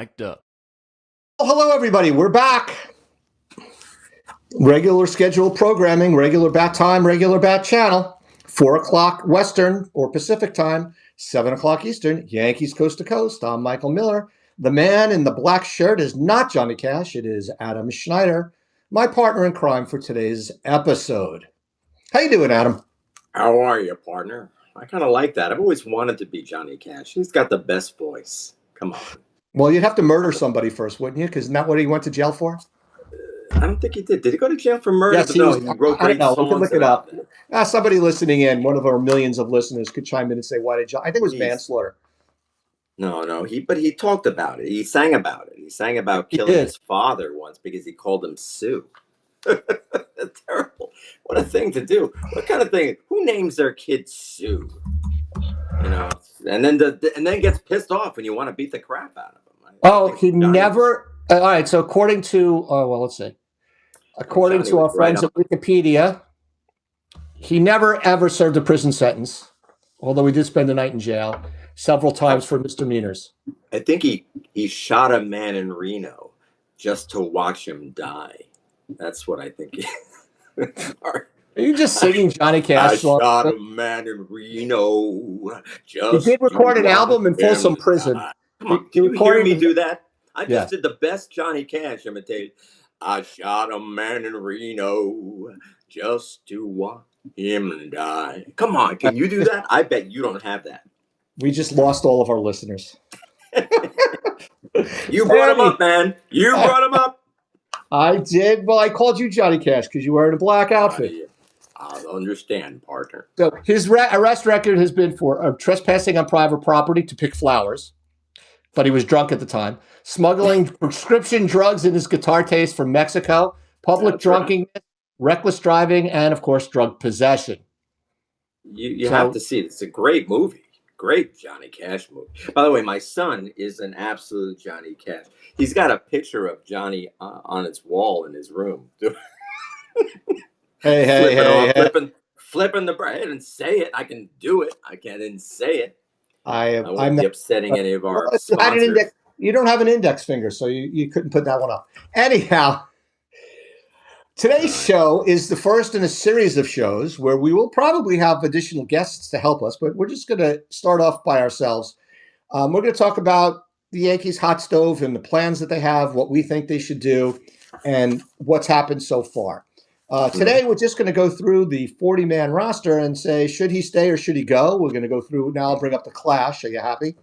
Mic'd up. Oh, hello, everybody. We're back. Regular scheduled programming, regular bat time, regular bat channel. 4 o'clock Western or Pacific time, 7 o'clock Eastern, Yankees Coast to Coast. I'm Michael Miller. The man in the black shirt is not Johnny Cash. It is Adam Schneider, my partner in crime for today's episode. How you doing, Adam? How are you, partner? I kind of like that. I've always wanted to be Johnny Cash. He's got the best voice. Come on. Well, you'd have to murder somebody first, wouldn't you? Because isn't that what he went to jail for? I don't think he did. Did he go to jail for murder? Yes, He wrote great songs. We can look it up. Somebody listening in, one of our millions of listeners, could chime in and say, "Why did John?" I think it was manslaughter. No. But he talked about it. He sang about it. He sang about killing his father once because he called him Sue. Terrible. What a thing to do. What kind of thing? Who names their kid Sue? You know, and then gets pissed off when you want to beat the crap out of him. He never. All right. So according to, let's see. According to our friends at Wikipedia, he never ever served a prison sentence, although he did spend the night in jail several times for misdemeanors. I think he shot a man in Reno just to watch him die. That's what I think. Are you just singing Johnny Cash? I shot a man in Reno. He did record an album in Folsom Prison. Come on, can you hear me do that? I just did the best Johnny Cash imitation. I shot a man in Reno just to watch him die. Come on, can you do that? I bet you don't have that. We just lost all of our listeners. You brought him up, man. You brought him up. I did. Well, I called you Johnny Cash because you were in a black outfit. I understand, partner. So his arrest record has been for trespassing on private property to pick flowers, but he was drunk at the time. Smuggling prescription drugs in his guitar case from Mexico, public drunkenness, reckless driving, and, of course, drug possession. You have to see it. It's a great movie. Great Johnny Cash movie. By the way, my son is an absolute Johnny Cash. He's got a picture of Johnny on his wall in his room. Flipping the bread. I didn't say it. I can do it. I didn't say it. I won't be upsetting any of our sponsors. You don't have an index finger, so you couldn't put that one up. Anyhow, today's show is the first in a series of shows where we will probably have additional guests to help us, but we're just going to start off by ourselves. We're going to talk about the Yankees hot stove and the plans that they have, what we think they should do, and what's happened so far. Today, we're just going to go through the 40-man roster and say, should he stay or should he go? We're going to go through. Now I'll bring up the Clash. Are you happy?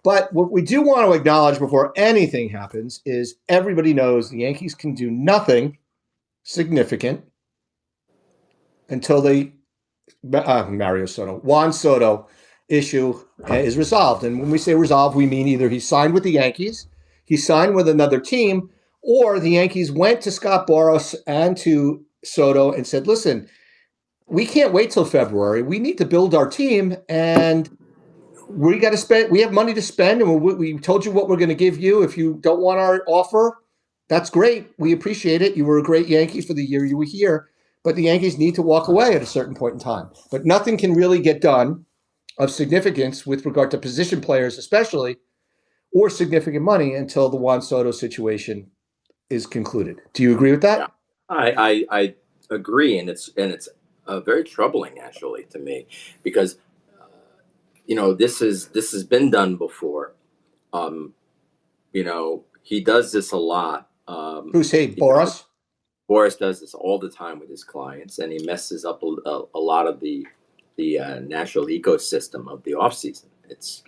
But what we do want to acknowledge before anything happens is everybody knows the Yankees can do nothing significant until the Juan Soto issue is resolved. And when we say resolved, we mean either he signed with the Yankees, he signed with another team, or the Yankees went to Scott Boras and to Soto and said, listen, we can't wait till February. We need to build our team, and we got to spend. We have money to spend, and we told you what we're going to give you. If you don't want our offer, that's great. We appreciate it. You were a great Yankee for the year you were here, but the Yankees need to walk away at a certain point in time. But nothing can really get done of significance with regard to position players, especially, or significant money until the Juan Soto situation is concluded. Do you agree with that? Yeah, I agree, and it's very troubling actually to me because this has been done before. He does this a lot. Who's he? Boras? Boras does this all the time with his clients, and he messes up a lot of the natural ecosystem of the offseason. It's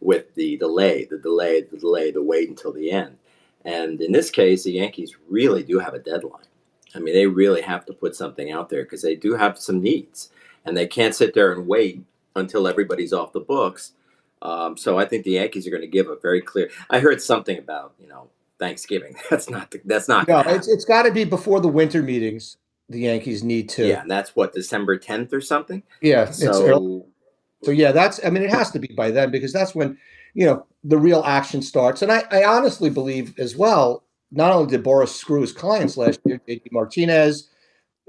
with the delay, the wait until the end. And in this case, the Yankees really do have a deadline. I mean, they really have to put something out there because they do have some needs, and they can't sit there and wait until everybody's off the books. So I think the Yankees are going to give a very clear. I heard something about Thanksgiving. That's not. No, it's got to be before the winter meetings. The Yankees need to. Yeah, and that's what, December 10th or something. Yeah, it's early. So yeah, it has to be by then because that's when the real action starts. And I honestly believe as well. Not only did Boras screw his clients last year, JD Martinez,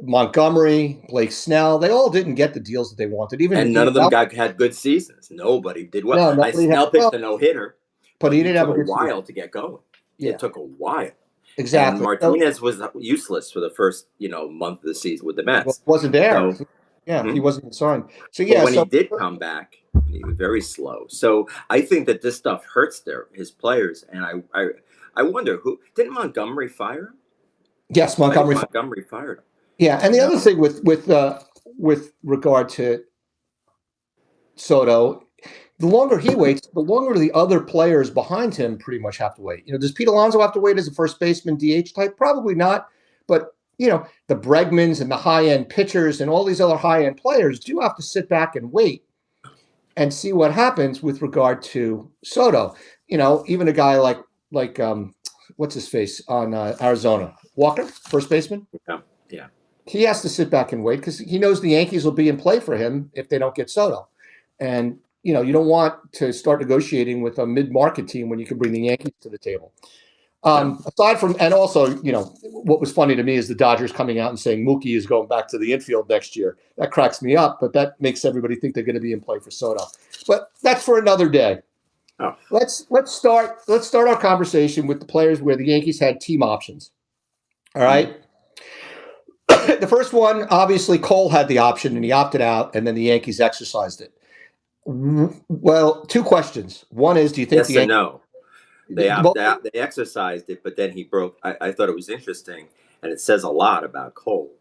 Montgomery, Blake Snell, they all didn't get the deals that they wanted. And none of them had good seasons. Nobody did well. Snell pitched a no-hitter, but but he he didn't have took a a good season. while to get going. It Yeah, took a while. And exactly. So Martinez was useless for the first, month of the season with the well, Mets. wasn't there. So, Yeah, he mhm. wasn't signed. So But yeah, when he so did come back, he was very slow. So I think that this stuff hurts his players. And I wonder who didn't Montgomery fire him? yes, I think Montgomery. Montgomery fired him. Yeah, and You the know, other thing with regard to Soto, the longer he waits, the longer the other players behind him pretty much have to wait. Does Pete Alonso have to wait as a first baseman DH type? Probably not. But the Bregmans and the high end pitchers and all these other high end players do have to sit back and wait and see what happens with regard to Soto. Even a guy like what's his face on Arizona, Walker, first baseman. yeah, yeah, He has to sit back and wait because he knows the Yankees will be in play for him if they don't get Soto. And you don't want to start negotiating with a mid-market team when you can bring the Yankees to the table. no. Aside from, and also, what was funny to me is the Dodgers coming out and saying Mookie is going back to the infield next year. That cracks me up, but that makes everybody think they're going to be in play for Soto. But that's for another day. Oh, Let's start our conversation with the players where the Yankees had team options. All mhm. right. The first one, obviously, Cole had the option and he opted out, and then the Yankees exercised it. Well, two questions. One is, do you think the Yes and Yankees? no. They Well, opt out, they exercised it, but then he broke. I thought it was interesting, and it says a lot about Cole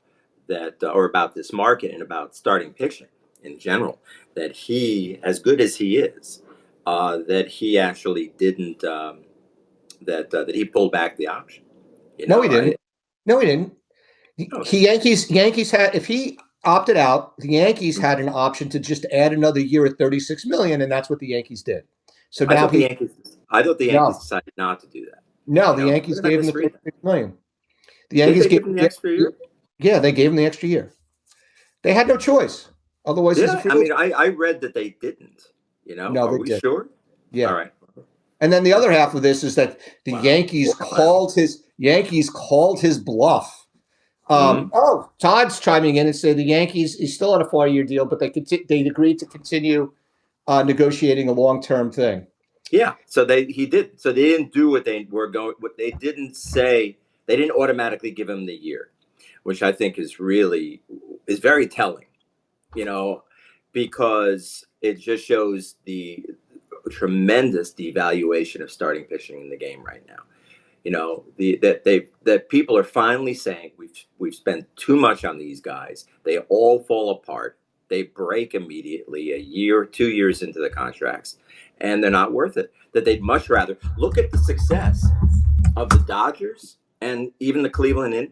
or about this market and about starting pitching in general. That he, as good as he is, that he actually didn't. That he pulled back the option. You no, he know, I didn't. No, he didn't. no. Yankees had, if he opted out, the Yankees had an option to just add another year at 36 million, and that's what the Yankees did. So I now thought the he Yankees. I thought the Yankees no, decided not to do that. no, You the know, or Yankees did I gave him the misread that? 36 million. The Did Yankees they gave give him him the extra year? yeah, they gave him the extra year. They had no choice. Otherwise, he's a Yeah, free I mean, agent. I read that they didn't. No, Are they we did. sure? All Yeah. right. And then the other half of this is that the Wow. Wow. Yankees called his bluff. Hmm. Todd's chiming in and saying the Yankees is still on a 4-year deal, but they agreed to continue negotiating a long-term thing. Yeah. So he did. So they didn't do what they were going. What they didn't say. They didn't automatically give him the year, which I think is very telling. You know, because it just shows the tremendous devaluation of starting pitching in the game right now. That people are finally saying we've spent too much on these guys. They all fall apart. They break immediately a year, 2 years into the contracts, and they're not worth it. That they'd much rather look at the success of the Dodgers and even the Cleveland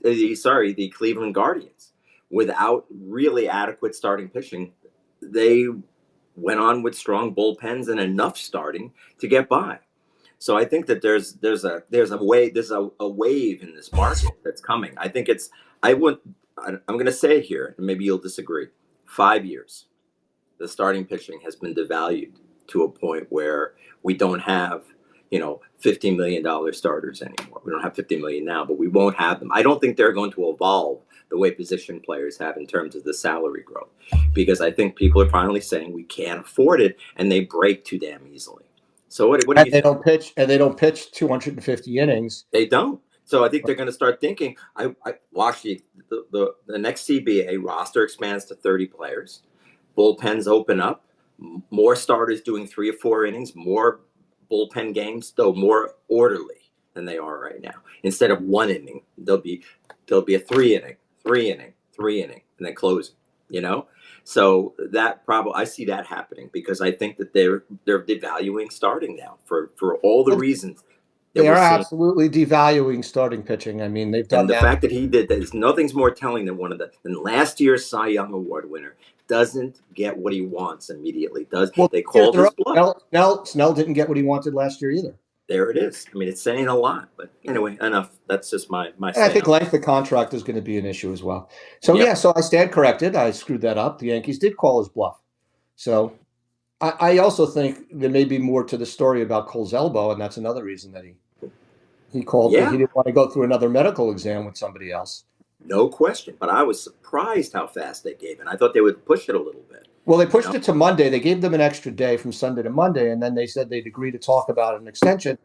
Guardians without really adequate starting pitching. They went on with strong bullpens and enough starting to get by. So I think that there's a wave in this market that's coming. I think it's I would I'm going to say here, and maybe you'll disagree. 5 years, the starting pitching has been devalued to a point where we don't have $50 million starters anymore. We don't have 50 million now, but we won't have them. I don't think they're going to evolve the way position players have in terms of the salary growth, because I think people are finally saying we can't afford it, and they break too damn easily. So what do And you they think? don't pitch, 250 innings. They don't. So I think they're going to start thinking. I watch the next CBA roster expands to 30 players. Bullpens open up. More starters doing 3 or 4 innings. More bullpen games, though more orderly than they are right now. Instead of 1 inning, there'll be a 3 inning, 3 inning, 3 inning, and then closing. You know, so that probably I see that happening because I think that they're devaluing starting now for all the reasons that They we're are seeing. absolutely devaluing starting pitching. I mean, they've done And the that. fact that he did that is nothing's more telling than last year's Cy Young Award winner doesn't get what he wants immediately. Does Well, they 2 years called in a row, his bluff? Snell didn't get what he wanted last year either. There it is. I mean, it's saying a lot. But anyway, enough. That's just my And I say think on that. length of contract is going to be an issue as well. So yeah, Yep. so I stand corrected. I screwed that up. The Yankees did call his bluff. So I also think there may be more to the story about Cole's elbow, and that's another reason that he called. He Yeah. didn't want to go through another medical exam with somebody else. No question. But I was surprised how fast they gave it. I thought they would push it a little bit. Well, they You pushed know. it to Monday. They gave them an extra day from Sunday to Monday, and then they said they'd agree to talk about an extension.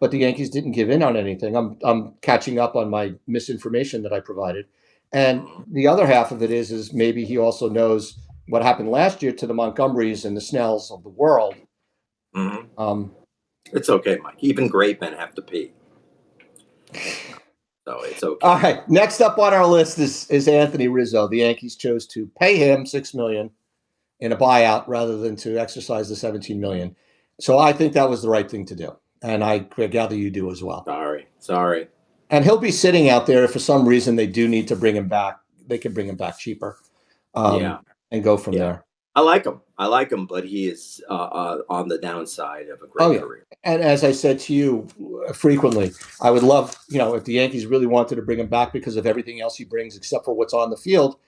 But the Yankees didn't give in on anything. I'm catching up on my misinformation that I provided, and Mhm. the other half of it is maybe he also knows what happened last year to the Montgomerys and the Snells of the world. Mhm. Um, It's okay, Mike. Even great men have to pee, so it's all okay. right, next up on our list is Anthony Rizzo. The Yankees chose to pay him $6 million in a buyout rather than to exercise the 17 million. So I think that was the right thing to do, and I gather you do as well. Sorry, sorry. And he'll be sitting out there if for some reason they do need to bring him back. They can bring him back cheaper, Yeah, and go from yeah. there. I like him. I like him, but he is on the downside of a Oh great yeah, career. and as I said to you frequently, I would love if the Yankees really wanted to bring him back because of everything else he brings, except for what's on the field.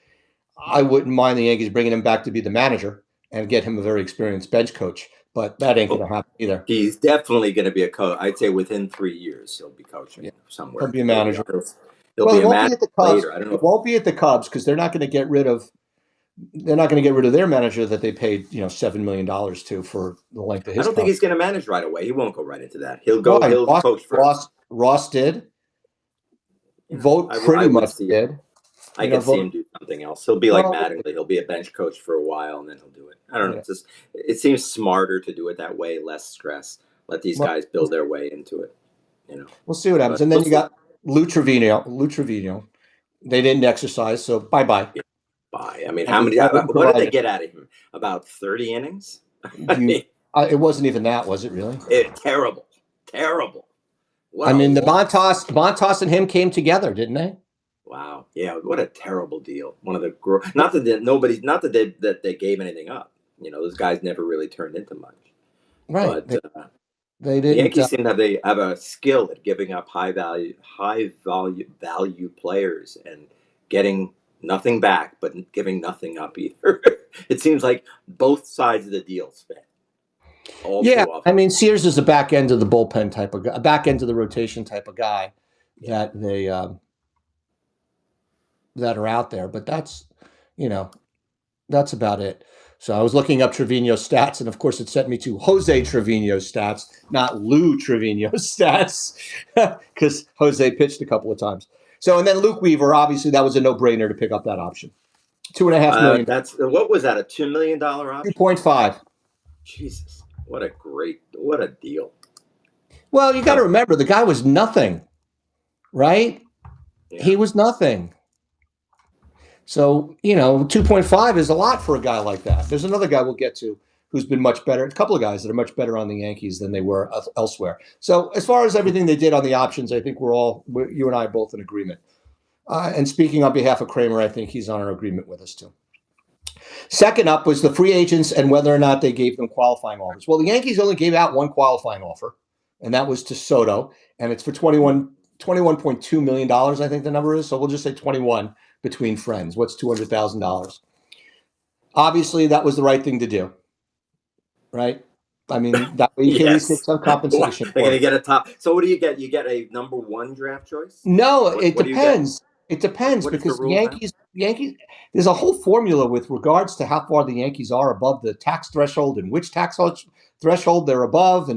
I wouldn't mind the Yankees bringing him back to be the manager and get him a very experienced bench coach, but that ain't going Well, to happen either. he's definitely going to be a coach. I'd say within 3 years he'll be Yeah, coaching he'll somewhere. be a manager. He'll Well, be he a won't be manager at the Cubs. later. I don't know. He won't be at the Cubs because they're not going to get rid of. They're not going to get rid of their manager that they paid $7 million to for the length of I his don't think contract. he's going to manage right away. He won't go right into that. He'll go. Why? He'll Ross, coach first. Ross, Ross did. Vote I pretty would much see it. did. I could see Vote. him do something else. He'll be like Well, Mattingly. He'll be a bench coach for a while and then he'll do it. I don't know. yeah. It's just it seems smarter to do it that way, less stress. Let these Well, guys build their way into it. You know. we'll see what happens. But And then we'll you see. got Lou Trevino. Lou Trevino. They didn't exercise, so bye bye. Yeah, bye. I mean, And how they many? didn't What did provide they it. get out of him? About 30 innings. Do I you? mean, It wasn't even that, was it? Really? terrible, terrible. What I a mean, the loss. Montas and him came together, didn't they? Wow. Yeah. What a terrible deal. One of the not that nobody, not that they gave anything up. Those guys never really turned into much. Right. But They the didn't. Yankees seem to have a skill at giving up high value players and getting nothing back, but giving nothing up either. It seems like both sides of the deal fit all Yeah, too often. I mean, Sears is a back end of the bullpen type of guy, a back end of the rotation type of guy Yeah. that they that are out there. But you know, that's about it. So I was looking up Trevino's stats, and of course, it sent me to Jose Trevino's stats, not Lou Trevino's stats, because Jose pitched a couple of times. So, and then Luke Weaver, obviously, that was a no-brainer to pick up that option. 2.5 million, That's what was that, a $2 million two option? point five. Jesus, what a deal. Well, you got to Oh, remember the guy was nothing, right? yeah. He was nothing. So, 2.5 is a lot for a guy like that. There's another guy we'll get to who's been much better. A couple of guys that are much better on the Yankees than they were elsewhere. So, as far as everything they did on the options, I think you and I are both in agreement. And speaking on behalf of Kramer, I think he's on our agreement with us too. Second up was the free agents and whether or not they gave them qualifying offers. Well, the Yankees only gave out one qualifying offer, and that was to Soto, and it's for $21.2 million. I think the number is. So we'll just say 21 between friends. What's $200,000? Obviously, that was the right thing to do, right? I mean, that way you can at least get Yes. some What? compensation They're for gonna it. get a top. So what do you get? You get a number one draft choice. No, What it What do you get? depends. It depends What is the because rules now? the Yankees, there's a whole formula with regards to how far the Yankees are above the tax threshold and which threshold they're above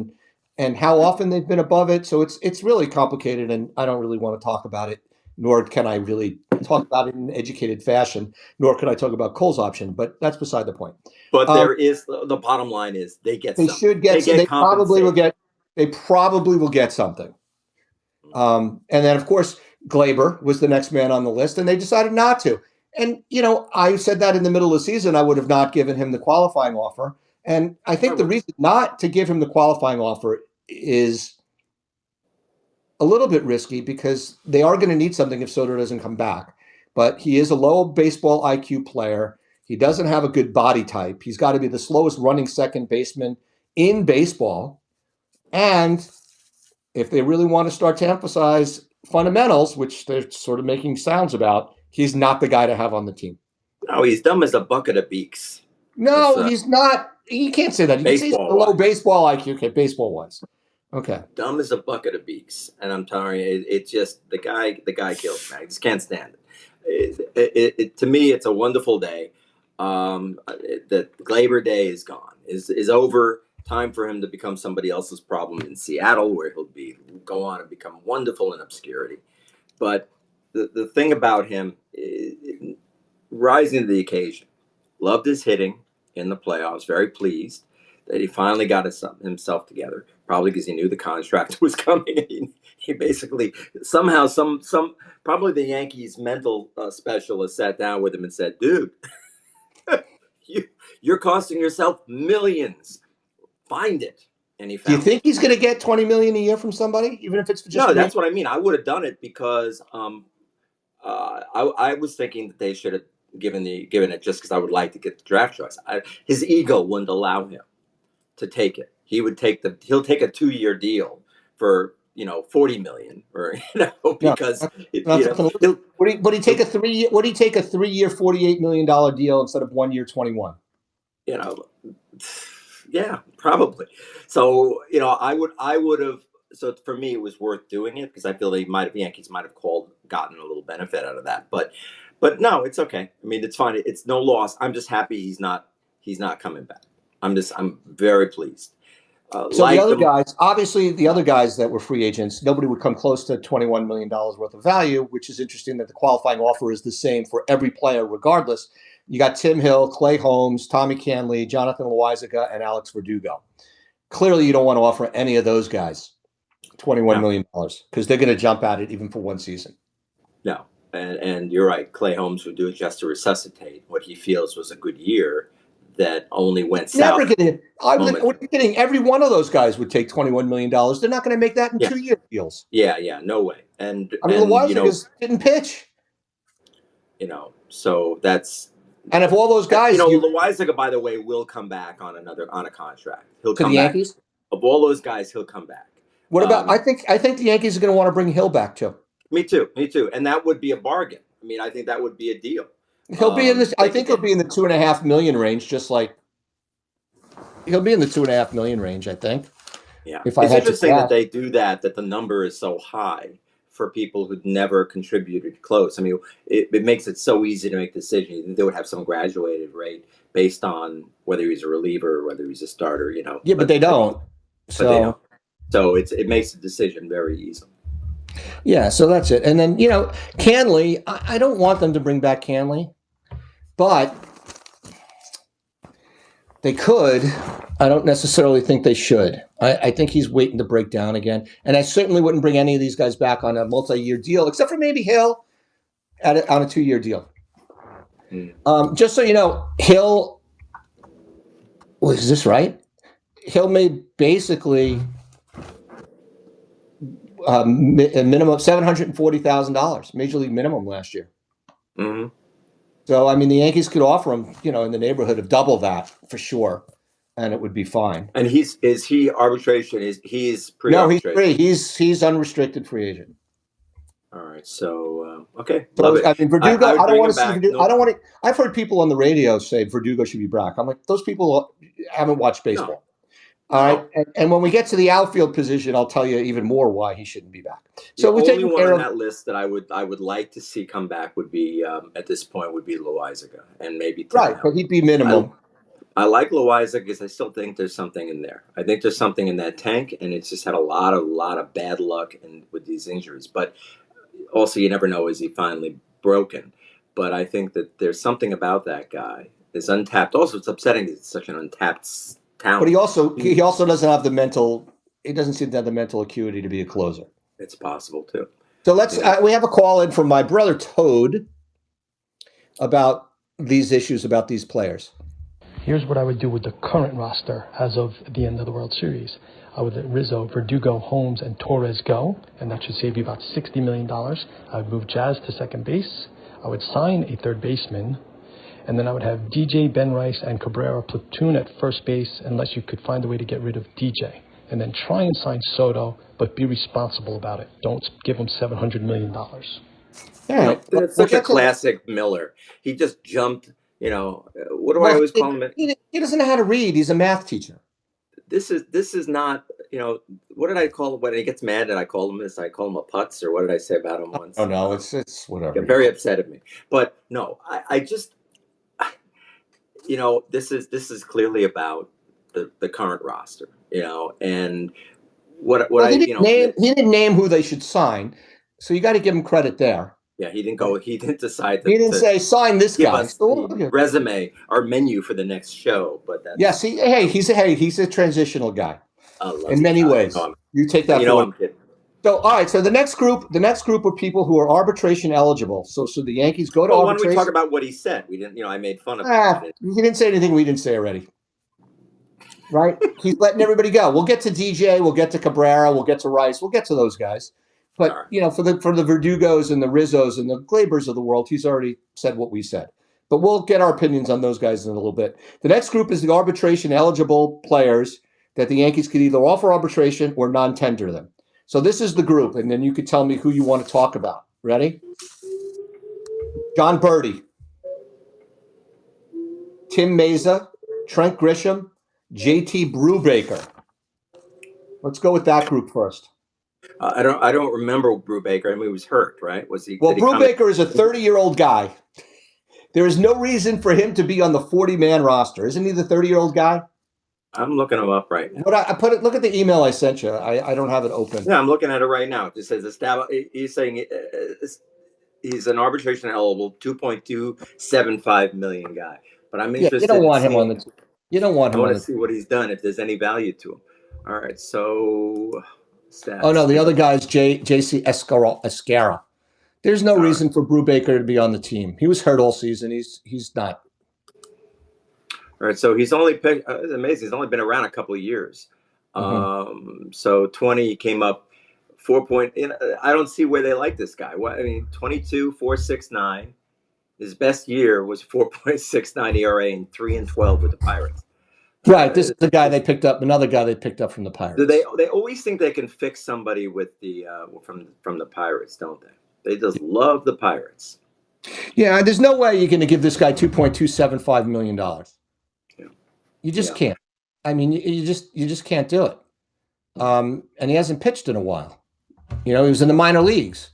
and how often they've been above it. So it's really complicated, and I don't really want to talk about it, nor can I really talk about it in an educated fashion, nor can I talk about Cole's option. But that's beside the point. But Um, there is the bottom line is they get they something. should get. They get They probably will compensation. get. They probably will get something. And then, of course, Glaber was the next man on the list, and they decided not to. And, I said that in the middle of the season, I would have not given him the qualifying offer. And I think the reason not to give him the qualifying offer is a little bit risky because they are going to need something if Soto doesn't come back. But he is a low baseball IQ player. He doesn't have a good body type. He's got to be the slowest running second baseman in baseball. And if they really want to start to emphasize fundamentals, which they're sort of making sounds about, he's not the guy to have on the team. No, he's dumb as a bucket of beaks. That's No, he's not. You can't say that. You can say he's baseball below wise. baseball IQ. Okay, baseball wise. Okay. Dumb as a bucket of beaks. And I'm telling you, it's just the guy kills me. I just can't stand it. To me, it's a wonderful day. That Labor Day is gone, is over. Time for him to become somebody else's problem in Seattle, where he'll go on and become wonderful in obscurity. But the thing about him is rising to the occasion. Loved his hitting in the playoffs. Very pleased that he finally got himself together. Probably because he knew the contract was coming. He basically somehow some probably the Yankees mental specialist sat down with him and said, "Dude, you you're costing yourself millions. Find it." And he Do you found it. think he's going to get 20 million a year from somebody, even if it's for just No, free? that's what I mean. I would have done it because I was thinking that they should have given it just because I would like to get the draft choice. His ego wouldn't allow him to take it. He'll take a 2-year deal for 40 million or No, because not something. Would he take he'll a 3 year? Would he take a 3 year, $48 million deal instead of 1 year, 21? you know yeah, probably. So I would have. So for me, it was worth doing it because I feel the Yankees might have gotten a little benefit out of that. But no, it's okay. I mean, it's fine. It's no loss. I'm just happy he's not coming back. I'm very pleased. So the Liked other him. guys, obviously, the other guys that were free agents, nobody would come close to $21 million worth of value, which is interesting that the qualifying offer is the same for every player, regardless. You got Tim Hill, Clay Holmes, Tommy Canley, Jonathan Loizaga, and Alex Verdugo. Clearly, you don't want to offer any of those guys $21 No, million because they're going to jump at it even for one season. no, and you're right. Clay Holmes would do it just to resuscitate what he feels was a good year that only went Never south going to. What are momentarily. you kidding? Every one of those guys would take $21 million. They're not going to make that in Yeah, 2 year deals. yeah, no way. And I mean, and Loizaga didn't pitch. so that's And if all those guys you Loizaga, by the way, will come back on a contract. He'll to the come back. Yankees, Of all those guys, he'll come back. what about? I Um, think I think the Yankees are going to want to bring Hill back too. me too, and that would be a bargain. I mean, I think that would be a deal. He'll be in this. I They could think he'll get. be in the 2.5 million range, just like he'll be in the 2.5 million range. I think Yeah, if I it's had to interesting that guess. they do that. That the number is so high for people who'd never contributed close. I mean, it makes it so easy to make decisions. They would have some graduated rate based on whether he's a reliever or whether he's a starter. Yeah, but But they don't. they So don't. So it makes the decision very easy. yeah, so that's it. And then Canley. I don't want them to bring back Canley, but they could. I don't necessarily think they should. I think he's waiting to break down again. And I certainly wouldn't bring any of these guys back on a multi-year deal, except for maybe Hill on a 2 year deal. Mm. Just so you know, Hill was this right? Hill made basically a minimum of $740,000, major league minimum last year. Mm-hmm. So I mean, the Yankees could offer him, in the neighborhood of double that for sure, and it would be fine. And is he arbitration? He's No, he's pre-arbitration? free. He's unrestricted free agent. All right. So okay, love So it. I mean, I Verdugo. would I don't bring want him to see back. Verdugo. I No, don't want to. I've heard people on the radio say Verdugo should be back. I'm like, those people haven't watched no, baseball. All right, no. and when we get to the outfield position, I'll tell you even more why he shouldn't be back. The So we're only taking one care on of that list that I would like to see come back would be at this point would be Loizaga and maybe Tim right, but Hill. he'd be I minimum. I like Loizaga because I still think there's something in there. I think there's something in that tank, and it's just had a lot of bad luck and with these injuries. But also, you never know, is he finally broken? But I think that there's something about that guy. It's untapped. Also, it's upsetting that it's such an untapped But he talent. also he also doesn't have the mental. He doesn't seem to have the mental acuity to be a closer. It's possible too. So You let's. know. We have a call in from my brother Toad about these issues about these players. Here's what I would do with the current roster as of the end of the World Series. I would let Rizzo, Verdugo, Holmes, and Torres go, and that should save you about $60 million. I would move Jazz to second base. I would sign a third baseman, and then I would have DJ, Ben Rice, and Cabrera platoon at first base unless you could find a way to get rid of DJ. And then try and sign Soto, but be responsible about it. Don't give him $700 million. All right, It's we'll such a get to. classic Miller. He just jumped. What do I Well, always call him? he doesn't know how to read. He's a math teacher. This is not. What did I call him when he gets mad? And I call him this. I call him a putz, or what did I say about him Oh once? no, it's Got whatever you very call. upset at me. But no, I just this is clearly about the current roster, and what Well, I he didn't name who they should sign, so you got to give him credit there. yeah, he didn't Right. go. He didn't decide He didn't to say sign this give guy. us So, the resume, our menu for the next show. But yeah, that's see, he's a transitional guy I love in you, many Todd. ways. You take that I'm forward. kidding. So, all right. So the next group are people who are arbitration eligible. So the Yankees go to Well, why don't we talk arbitration. about what he said? We didn't. I made fun of him. He didn't say anything we didn't say already. Right? He's letting everybody go. We'll get to DJ. We'll get to Cabrera. We'll get to Rice. We'll get to those guys. All But right. for the Verdugos and the Rizzos and the Glabers of the world, he's already said what we said. But we'll get our opinions on those guys in a little bit. The next group is the arbitration eligible players that the Yankees could either offer arbitration or non-tender them. So this is the group, and then you could tell me who you want to talk about. Ready? John Birdie, Tim Meza, Trent Grisham, JT Brubaker. Let's go with that group first. I don't remember Brubaker. I mean, he was hurt, right? Was he? Well, Did he come in? Brubaker is a 30-year-old guy. There is no reason for him to be on the 40-man roster. Isn't he the 30-year-old guy? I'm looking him up right now. What I put it. Look at the email I sent you. I don't have it open. Yeah, I'm looking at it right now. It just says establish. He's saying he's an arbitration eligible 2.275 million guy. But I'm Yeah, you interested don't in want him on seeing. the team. You don't want I him on want the to see team. what he's done if there's any value to him. All right, so Oh no, stats. the other guy is JC Escara. There's no All right. reason for Brubaker to be on the team. He was hurt all season. He's not. All right, so he's only picked. It's amazing. He's only been around a couple of years. So 20 came up 4 point. I don't see where they like this guy. What I mean, 22, 4.69. His best year was 4.69 ERA and 3-12 with the Pirates. Right. This is the guy they picked up. Another guy they picked up from the Do Pirates. they always think they can fix somebody with the from the Pirates, don't they? They just love the Pirates. Yeah, there's no way you're going to give this guy $2.275 million. Yeah. You just can't. I mean, you just can't do it. And he hasn't pitched in a while. He was in the minor leagues.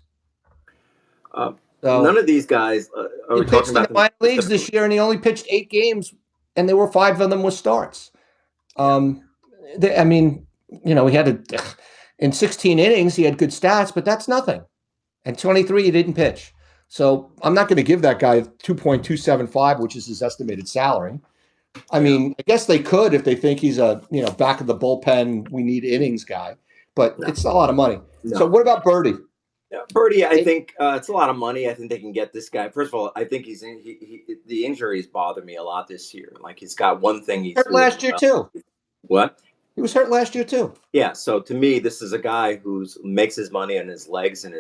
None of these guys are he we talking pitched in about the minor leagues this year, and he only pitched 8 games, and there were 5 of them with starts. I mean, he had in 16 innings, he had good stats, but that's nothing. And 23, he didn't pitch. So I'm not going to give that guy 2.275, which is his estimated salary. I mean, I guess they could if they think he's a back of the bullpen, we need innings guy, but it's a lot of money. No. So what about Birdie? Yeah, Birdie, I think it's a lot of money. I think they can get this guy. First of all, I think the injuries bother me a lot this year. Like he's got one thing he's hurt last year too. What? He was hurt last year too. Yeah. So to me, this is a guy who makes his money on his legs and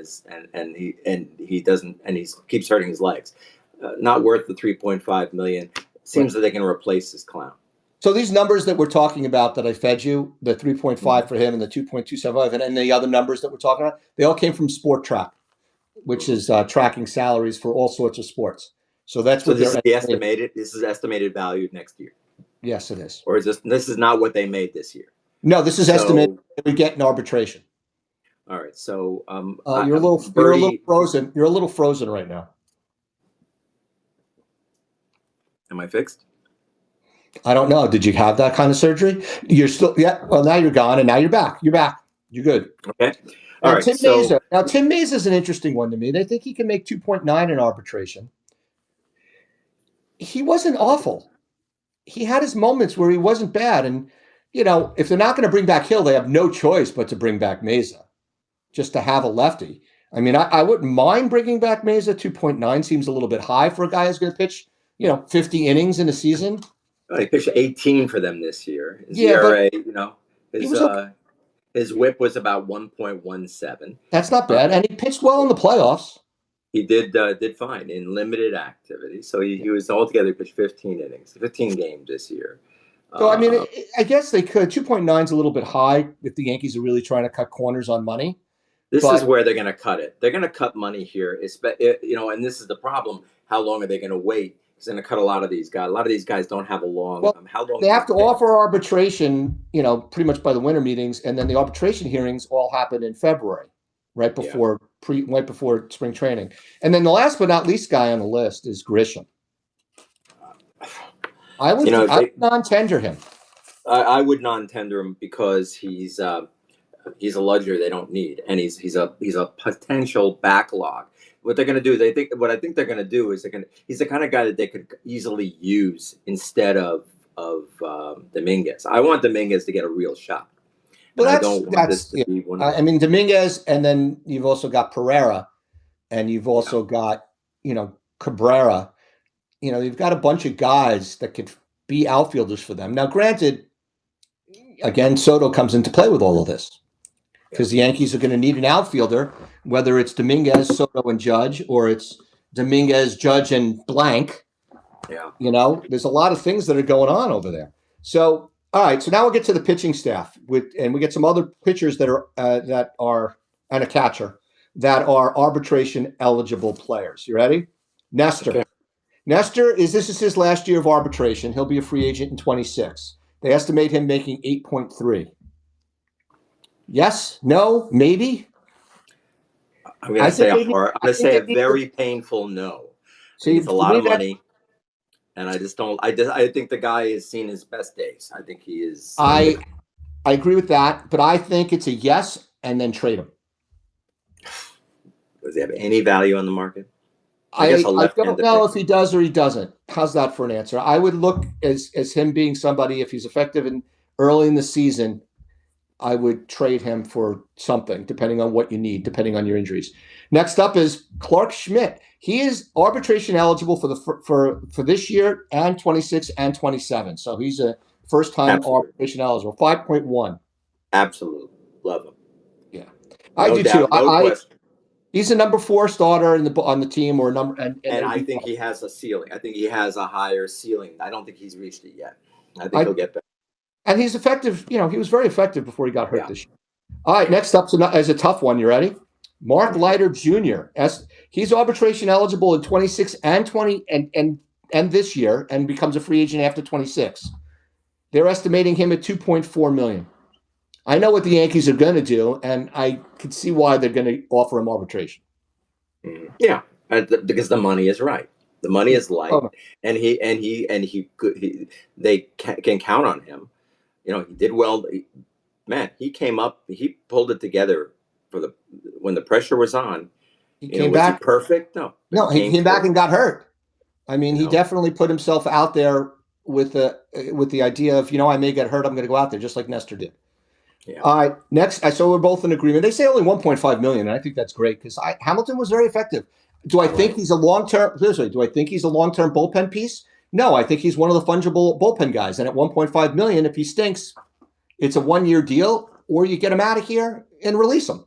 he doesn't and he keeps hurting his legs. Not worth the 3.5 million. Seems that they can replace this clown. So these numbers that we're talking about that I fed you, the 3.5 for him and the 2.275, and the other numbers that we're talking about, they all came from Sport Track, which is tracking salaries for all sorts of sports. So that's what this they're is estimated. This is estimated value next year. Yes, it is. Or is this is not what they made this year? No, this is estimated that we get in arbitration. All right. So you're a little frozen. You're a little frozen right now. Am I fixed? I don't know. Did you have that kind of surgery? You're still, yeah. Well, now you're gone, and now you're back. You're back. You're good. Okay. All right. Tim Meza. Now, Tim Meza is an interesting one to me. They think he can make 2.9 in arbitration. He wasn't awful. He had his moments where he wasn't bad. And, if they're not going to bring back Hill, they have no choice but to bring back Meza just to have a lefty. I mean, I wouldn't mind bringing back Meza. 2.9 seems a little bit high for a guy who's going to pitch, 50 innings in a season. He pitched 18 for them this year. His ERA, his WHIP was about 1.17. That's not bad, and he pitched well in the playoffs. He did fine in limited activity. So he was altogether pitched 15 innings, 15 games this year. So I mean, I guess they could. 2.9 is a little bit high if the Yankees are really trying to cut corners on money. This is where they're going to cut it. They're going to cut money here, and this is the problem. How long are they going to wait? He's going to cut a lot of these guys. A lot of these guys don't have a long. How long? They have to offer arbitration, pretty much by the winter meetings, and then the arbitration hearings all happen in February, right before spring training. And then the last but not least guy on the list is Grisham. I would non-tender him. I would non-tender him because he's a luxury they don't need, and he's a potential backlog. What they're going to do, what I think they're going to do is he's the kind of guy that they could easily use instead of Dominguez. I want Dominguez to get a real shot. Well, I don't want this to be one of I mean, Dominguez, and then you've also got Pereira, and you've also got, Cabrera. You've got a bunch of guys that could be outfielders for them. Now, granted, again, Soto comes into play with all of this because the Yankees are going to need an outfielder, whether it's Dominguez, Soto, and Judge, or it's Dominguez, Judge, and blank. Yeah. There's a lot of things that are going on over there. So, all right. So now we'll get to the pitching staff, and we get some other pitchers that are and a catcher that are arbitration eligible players. You ready? Nestor. Okay. Nestor this is his last year of arbitration. He'll be a free agent in 26. They estimate him making 8.3. Yes? No? Maybe? I'm going to say a very painful no. It's a lot of money. And I just don't. I think the guy has seen his best days. I think he is. I agree with that, but I think it's a yes, and then trade him. Does he have any value on the market? I don't know if he does or he doesn't. How's that for an answer? I would look as him being somebody, if he's effective early in the season, I would trade him for something, depending on what you need, depending on your injuries. Next up is Clark Schmidt. He is arbitration eligible for this year and 26 and 27. So he's a first-time arbitration eligible. 5.1. Absolutely. Love him. Yeah. I do too. No question. He's a number 4 starter on the team, or and I think he has a ceiling. I think he has a higher ceiling. I don't think he's reached it yet. I think he'll get better. And he's effective. He was very effective before he got hurt this year. All right, next up is a tough one. You ready? Mark Leiter Jr. He's arbitration eligible in 26 and 20 and this year, and becomes a free agent after 26. They're estimating him at $2.4 million. I know what the Yankees are going to do, and I can see why they're going to offer him arbitration. Yeah, because the money is right. The money is light, and they can count on him. He did well. Man, he came up. He pulled it together when the pressure was on. He came back. Was he perfect? No. He came back and got hurt. I mean, he definitely put himself out there with the idea of, I may get hurt. I'm going to go out there just like Nestor did. Yeah. All right. Next, so we're both in agreement. They say only 1.5 million, and I think that's great because Hamilton was very effective. Do I think he's a long-term? Do I think he's a long-term bullpen piece? No, I think he's one of the fungible bullpen guys. And at 1.5 million, if he stinks, it's a 1-year deal, or you get him out of here and release him.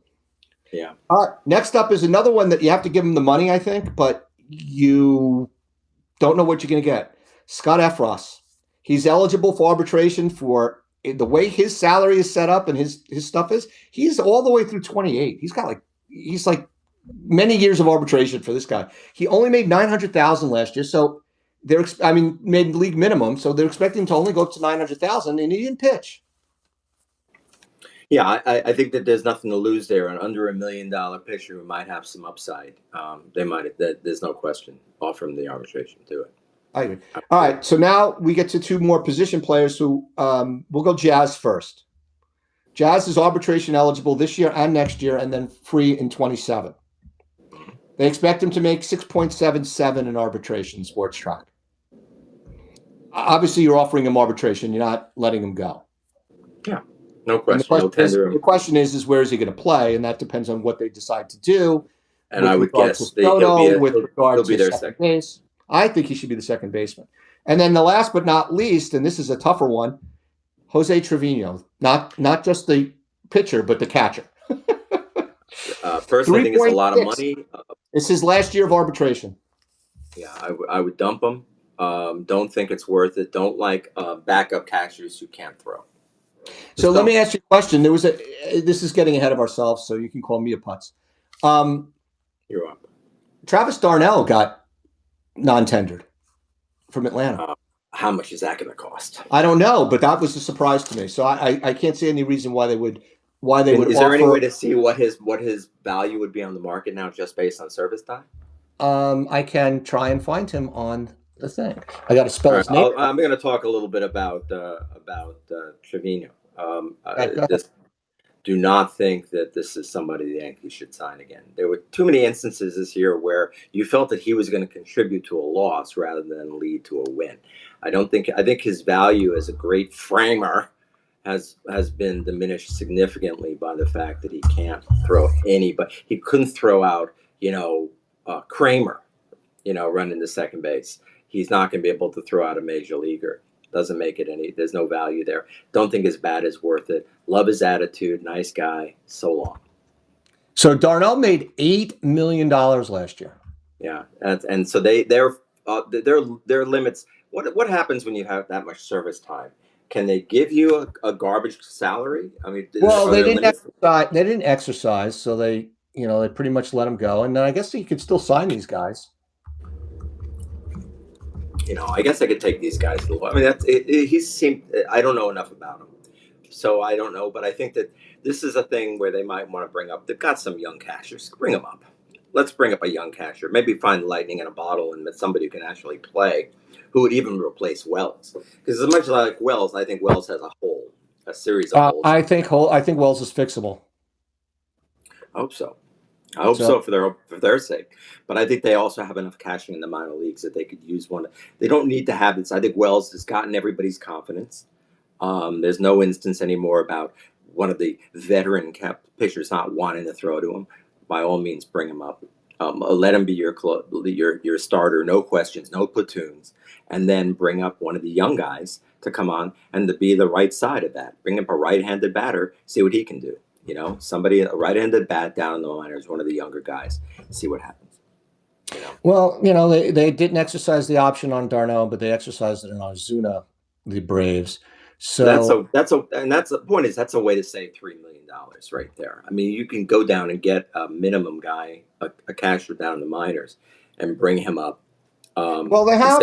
Yeah. All right. Next up is another one that you have to give him the money, I think, but you don't know what you're going to get. Scott Efros. He's eligible for arbitration for the way his salary is set up and his stuff is. He's all the way through 28. He's like many years of arbitration for this guy. He only made $900,000 last year, so made league minimum, so they're expecting him to only go up to $900,000, and he didn't pitch. Yeah, I think that there's nothing to lose there. An under $1 million pitcher who might have some upside. They might. There's no question. Offer him the arbitration. Do it. I agree. All right, so now we get to 2 more position players who we'll go Jazz first. Jazz is arbitration eligible this year and next year, and then free in 27. They expect him to make 6.77 in arbitration, Sports Track. Obviously, you're offering him arbitration. You're not letting him go. Yeah, no question. The question is where is he going to play? And that depends on what they decide to do. And I would guess he'll be their second base. I think he should be the second baseman. And then the last but not least, and this is a tougher one, Jose Trevino. Not just the pitcher, but the catcher. Personally, I think it's a lot of money. It's his last year of arbitration. Yeah, I would dump him. Don't think it's worth it. Don't like backup catchers who can't throw. So let me ask you a question. This is getting ahead of ourselves, so you can call me a putz. You're up. Travis Darnell got non-tendered from Atlanta. How much is that going to cost? I don't know, but that was a surprise to me. So I can't see any reason why they would. Is there any way to see what his value would be on the market now, just based on service time? I can try and find him on the thing. I got to spell All his right, name. I'm going to talk a little bit about Trevino. Go ahead. This do not think that this is somebody the Yankees should sign again. There were too many instances this year where you felt that he was going to contribute to a loss rather than lead to a win. I think his value as a great framer has been diminished significantly by the fact that he can't throw anybody. He couldn't throw out, Kramer, running to second base. He's not going to be able to throw out a major leaguer. Doesn't make it any. There's no value there. Don't think his bat is worth it. Love his attitude. Nice guy. So long. So Darnell made $8 million last year. Yeah, and so their limits. What happens when you have that much service time? Can they give you a garbage salary? I mean, Well, are they there didn't limits? exercise. They didn't exercise, so they pretty much let him go. And then I guess you could still sign these guys. I guess I could take these guys to the. I mean, that's it, he seemed. I don't know enough about him, so I don't know. But I think that this is a thing where they might want to bring up. They've got some young catchers. Bring them up. Let's bring up a young catcher. Maybe find lightning in a bottle and somebody who can actually play, who would even replace Wells. Because as much as I like Wells, I think Wells has a series of holes. I think Wells is fixable. I hope so. I hope so for their sake. But I think they also have enough cashing in the minor leagues that they could use one. They don't need to have this. I think Wells has gotten everybody's confidence. There's no instance anymore about one of the veteran pitchers not wanting to throw to him. By all means, bring him up. Let him be your starter. No questions, no platoons, and then bring up one of the young guys to come on and to be the right side of that. Bring up a right-handed batter, see what he can do. A right-handed bat down in the minors, one of the younger guys, see what happens. Well, they didn't exercise the option on Darno, but they exercised it on Ozuna, the Braves. So that's the point is that's a way to save $3 million right there. I mean, you can go down and get a minimum guy, a catcher down in the minors, and bring him up. Well, they have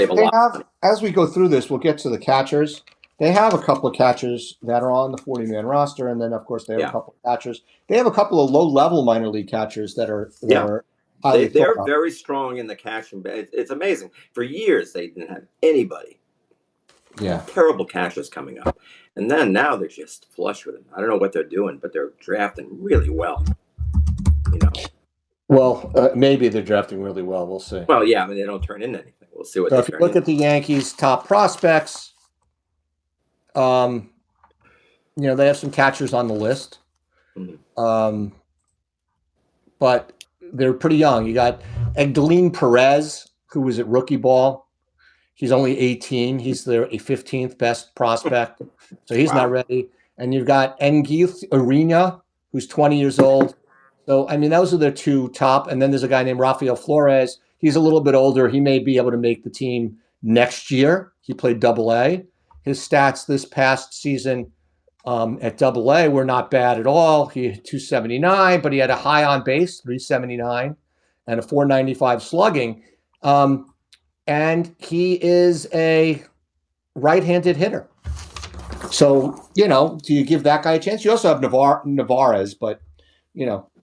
as we go through this, we'll get to the catchers. They have a couple of catchers that are on the 40-man roster, and then of course they have a couple of catchers. They have a couple of low-level minor league catchers that are highly they're very strong in the catching. It's amazing. For years they didn't have anybody. Yeah, terrible catchers coming up, and then now they're just flush with them. I don't know what they're doing, but they're drafting really well. Well, maybe they're drafting really well. We'll see. Well, yeah, I mean they don't turn into anything. We'll see what. So if you look at the Yankees' top prospects, they have some catchers on the list, but they're pretty young. You got Egdeline Perez, who was at rookie ball. He's only 18. He's their 15th best prospect, so he's not ready. And you've got Engith Arena, who's 20 years old. So, I mean, those are their two top. And then there's a guy named Rafael Flores. He's a little bit older. He may be able to make the team next year. He played Double-A. His stats this past season at Double-A were not bad at all. He had 279, but he had a high on base, 379, and a 495 slugging. And he is a right-handed hitter. So, do you give that guy a chance? You also have Navarez, but,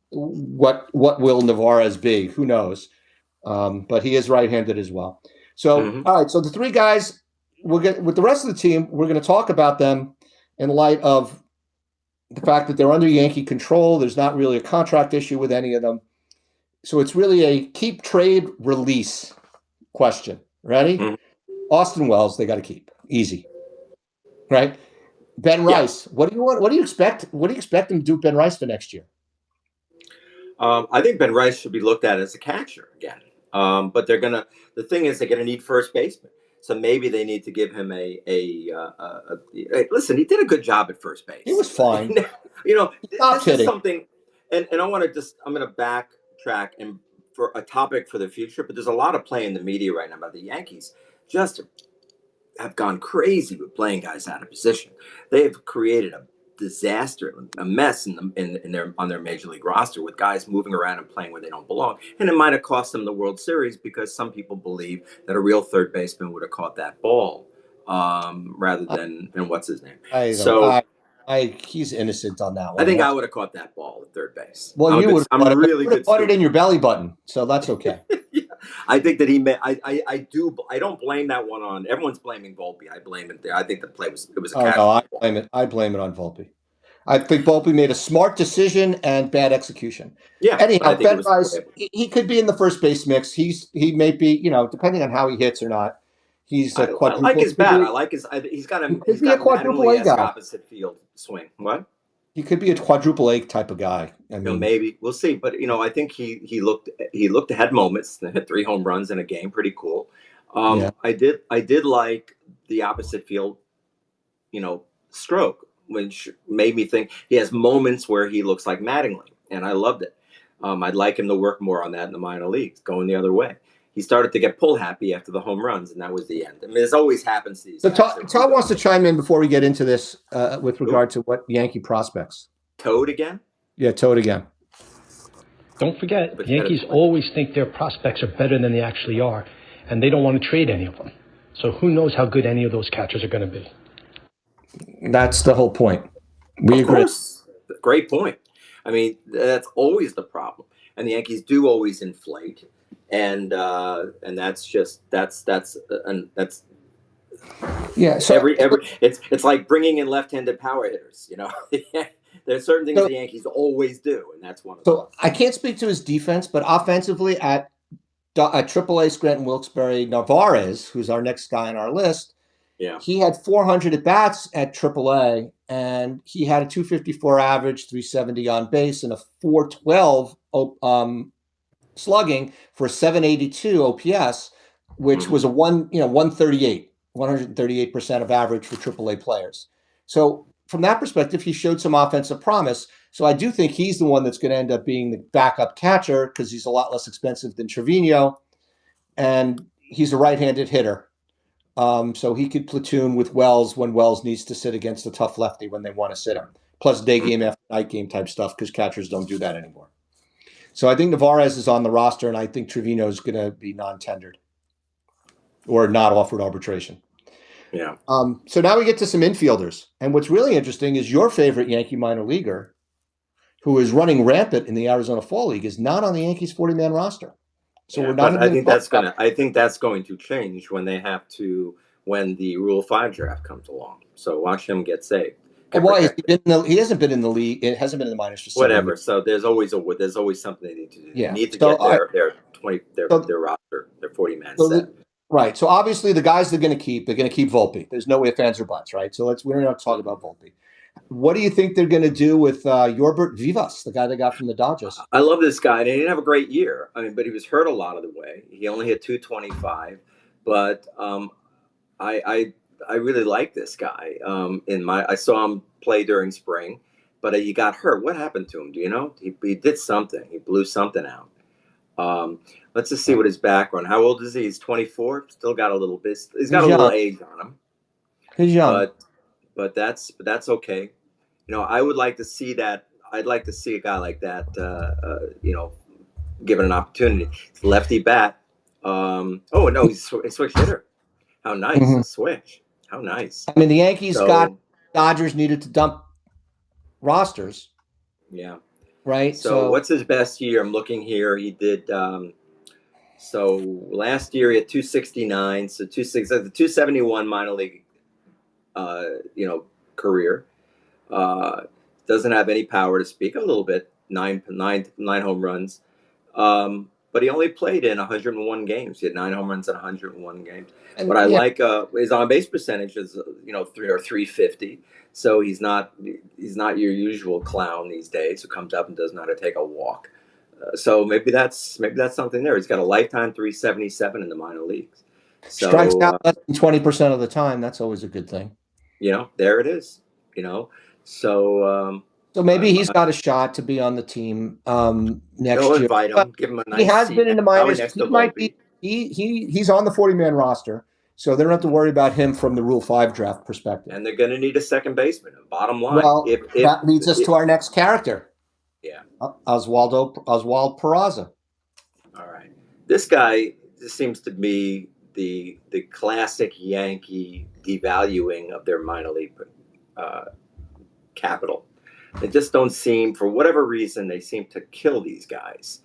what will Navarez be? Who knows? But he is right-handed as well. So, all right. So the three guys, we'll get with the rest of the team. We're going to talk about them in light of the fact that they're under Yankee control. There's not really a contract issue with any of them. So it's really a keep, trade, release question. Ready? Austin Wells, they got to keep. Easy. Right? Ben Rice. What do you want? What do you expect? What do you expect them to do Ben Rice for next year? I think Ben Rice should be looked at as a catcher again. But the thing is they're gonna need first baseman. So maybe they need to give him listen, he did a good job at first base. He was fine. This is something, and I'm going to backtrack and for a topic for the future, but there's a lot of play in the media right now about the Yankees just have gone crazy with playing guys out of position. They have created a disaster, a mess on their major league roster with guys moving around and playing where they don't belong. And it might have cost them the World Series because some people believe that a real third baseman would have caught that ball rather than what's his name. He's innocent on that one. I think I would have caught that ball at third base. Well, you would have caught it in your belly button, so that's okay. Yeah, I think that he may. I do. I don't blame that one on. Everyone's blaming Volpe. I blame it there. I think the play was it was a Oh catch. no, I blame it on Volpe. I think Volpe made a smart decision and bad execution. Yeah, but I Anyhow, think it Ben was Rice, he could be in the first base mix. He may be, depending on how he hits or not. He's a I like quadruple. his bat. I like his. He He's could be a got quadruple A Mattingly-esque guy. opposite field swing. What? He could be a quadruple A type of guy. I mean, Maybe we'll see. But I think he looked ahead moments. Hit 3 home runs in a game. Pretty cool. yeah. I did like the opposite field, stroke, which made me think he has moments where he looks like Mattingly, and I loved it. I'd like him to work more on that in the minor leagues, going the other way. He started to get pull happy after the home runs, and that was the end. I mean, this always happens to these So guys. Todd wants to chime in before we get into this with Ooh, regard to what Yankee prospects. Toad again? Yeah, Toad again. Don't forget, But the Yankees always think their prospects are better than they actually are, and they don't want to trade any of them. So who knows how good any of those catchers are going to be. That's the whole point. We Of agree. course. Great point. I mean, that's always the problem. And the Yankees do always inflate. And that's Yeah. So every it's like bringing in left-handed power hitters. There's certain things the Yankees always do, and that's one of them. So I can't speak to his defense, but offensively at AAA Scranton Wilkes-Barre, Narvaez, who's our next guy on our list, yeah, he had 400 at bats at AAA, and he had a 254 average, 370 on base, and a 412 slugging for 782 OPS, which was a 138% of average for AAA players. So from that perspective, he showed some offensive promise. So I do think he's the one that's going to end up being the backup catcher because he's a lot less expensive than Trevino, and he's a right-handed hitter. So he could platoon with Wells when Wells needs to sit against a tough lefty when they want to sit him. Plus day game after night game type stuff because catchers don't do that anymore. So I think Narvaez is on the roster, and I think Trevino is going to be non-tendered or not offered arbitration. Yeah. So now we get to some infielders. And what's really interesting is your favorite Yankee minor leaguer, who is running rampant in the Arizona Fall League, is not on the Yankees 40-man roster. So we're not. But I think that's going to change when they have to when the Rule 5 draft comes along. So watch him get saved. Why he hasn't been in the league? It hasn't been in the minors for whatever. So there's always something they need to do. Yeah. They need to get their roster, their 40-man set. Right. So obviously the guys they're going to keep Volpe. There's no ifs, ands, or buts, right? So we don't have to talk about Volpe. What do you think they're going to do with Yorbert Vivas, the guy they got from the Dodgers? I love this guy. And he didn't have a great year. I mean, but he was hurt a lot of the way. He only hit 225. But I really like this guy. I saw him play during spring, but he got hurt. What happened to him? Do you know? He did something. He blew something out. Let's just see what his background. How old is he? He's 24. Still got a little bit. He's got a little age on him. He's young, but that's okay. I would like to see that. I'd like to see a guy like that. Given an opportunity. It's lefty bat. Oh no, he's a switch hitter. How nice a switch. How nice. I mean, the Yankees got Dodgers needed to dump rosters. Yeah. Right. So what's his best year? I'm looking here. He did. So last year he had 269. So 271 minor league. Career. Doesn't have any power to speak. A little bit. Nine home runs. But he only played in 101 games. He had 9 home runs in 101 games. What I like his on base percentage is 350. So he's not your usual clown these days who comes up and does not take a walk. So maybe that's something there. He's got a lifetime 377 in the minor leagues. So, strikes out less than 20% of the time. That's always a good thing. There it is. So maybe he's got a shot to be on the team next year. Invite him, give him a nice. He has been in the minors. Next He might be. He's on the 40-man roster, so they don't have to worry about him from the Rule 5 draft perspective. And they're going to need a second baseman. Bottom line. Well, that leads us to our next character. Yeah. Oswald Peraza. All right. This guy seems to be the classic Yankee devaluing of their minor league capital. They just don't seem, for whatever reason, they seem to kill these guys.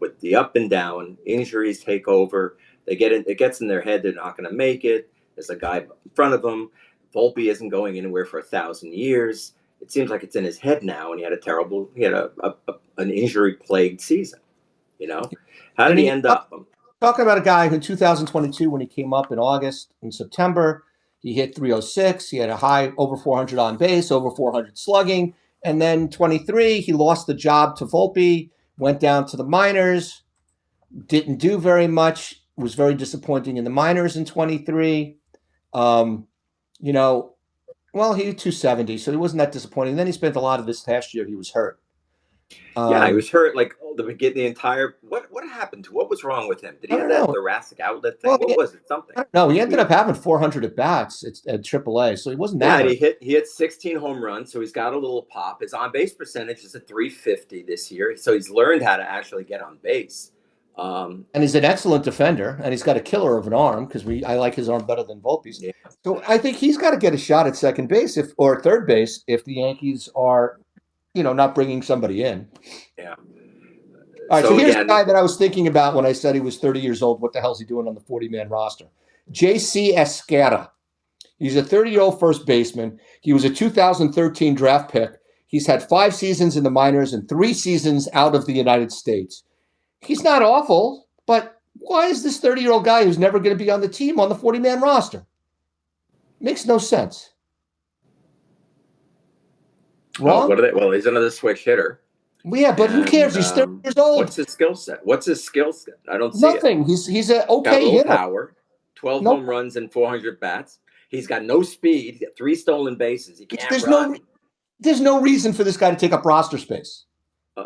with the up and down, injuries take over. It gets in their head they're not going to make it. There's a guy in front of them. Volpe isn't going anywhere for 1,000 years. It seems like it's in his head now, and he had an injury plagued season. How I did he mean, end up? talking about a guy who in 2022, when he came up in August and September, he hit 306. He had a high over 400 on base, over 400 slugging. And then 23, he lost the job to Volpe, went down to the minors, didn't do very much, was very disappointing in the minors in 23. You know, well, he was 270, so he wasn't that disappointing. Then he spent a lot of this past year, he was hurt. Yeah, he was hurt like the entire. What happened to? What was wrong with him? Did he I have don't that know. thoracic outlet thing? Well, What was it? Something. I don't know. He ended up having 400 at bats at AAA, so he wasn't that Yeah, and hurt. he hit 16 home runs, so he's got a little pop. His on base percentage is at 350 this year, so he's learned how to actually get on base. And he's an excellent defender, and he's got a killer of an arm because I like his arm better than Volpe's. Yeah. So I think he's got to get a shot at second base or third base if the Yankees are, not bringing somebody in. Yeah. All right, so here's again, the guy that I was thinking about when I said he was 30 years old. What the hell's he doing on the 40-man roster? J.C. Escada. He's a 30-year-old first baseman. He was a 2013 draft pick. He's had 5 seasons in the minors and 3 seasons out of the United States. He's not awful, but why is this 30-year-old guy who's never going to be on the team on the 40-man roster? Makes no sense. Wrong? Well, he's another switch hitter. Well, yeah, but who cares? He's 30 years old. What's his skill set? I don't see Nothing. it. He's an okay got a little hitter. Power, 12 home runs and 400 bats. He's got no speed. He's got 3 stolen bases. He can't run. There's no reason for this guy to take up roster space.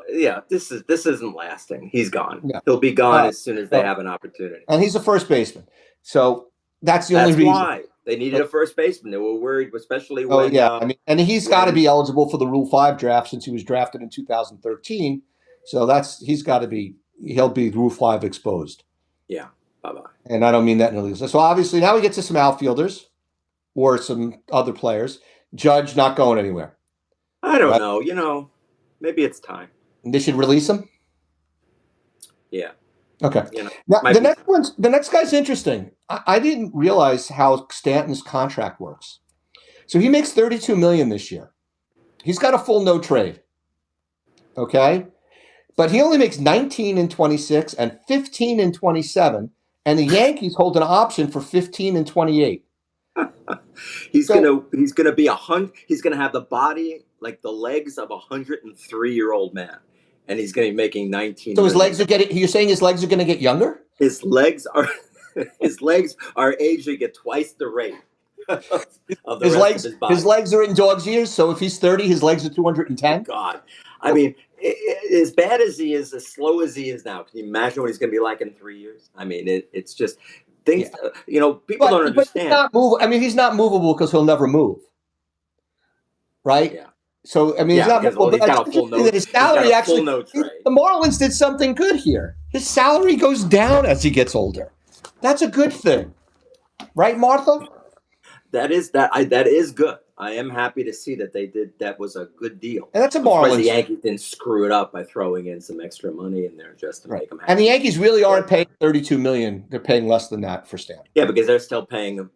Yeah, this isn't lasting. He's gone. Yeah. He'll be gone as soon as they have an opportunity. And he's a first baseman, so that's the only reason. Why they needed a first baseman. They were worried, especially when. Oh yeah, and he's got to be eligible for the Rule 5 draft since he was drafted in 2013. So he'll be Rule 5 exposed. Yeah. Bye-bye. And I don't mean that in a legal sense. So obviously now we get to some outfielders or some other players. Judge not going anywhere. I don't know. Maybe it's time. They should release him? Yeah. Okay. Now, the next guy's interesting. I didn't realize how Stanton's contract works. So he makes $32 million this year. He's got a full no trade. Okay? But he only makes 19 in 26 and 15 in 27, and the Yankees hold an option for 15 and 28. He's gonna be he's gonna have the body like the legs of a 103-year-old man, and he's gonna be making 19. So his legs are getting. You're saying his legs are gonna get younger? His legs are aging at twice the rate of the rest of his body. His legs are in dog's years. So if he's 30, his legs are 210. God, I mean, as bad as he is, as slow as he is now, can you imagine what he's gonna be like in 3 years? I mean, it's just. Things, people don't understand. He's not movable because he'll never move, right? Yeah. So he's not movable. He's got a full note. His salary the Marlins did something good here. His salary goes down as he gets older. That's a good thing, right, Martha? That is good. I am happy to see that they did. That was a good deal. And that's a Marlins. The Yankees didn't screw it up by throwing in some extra money in there just to make them happy. And the Yankees really aren't paying $32 million. They're paying less than that for Stanton. Yeah, because they're still paying.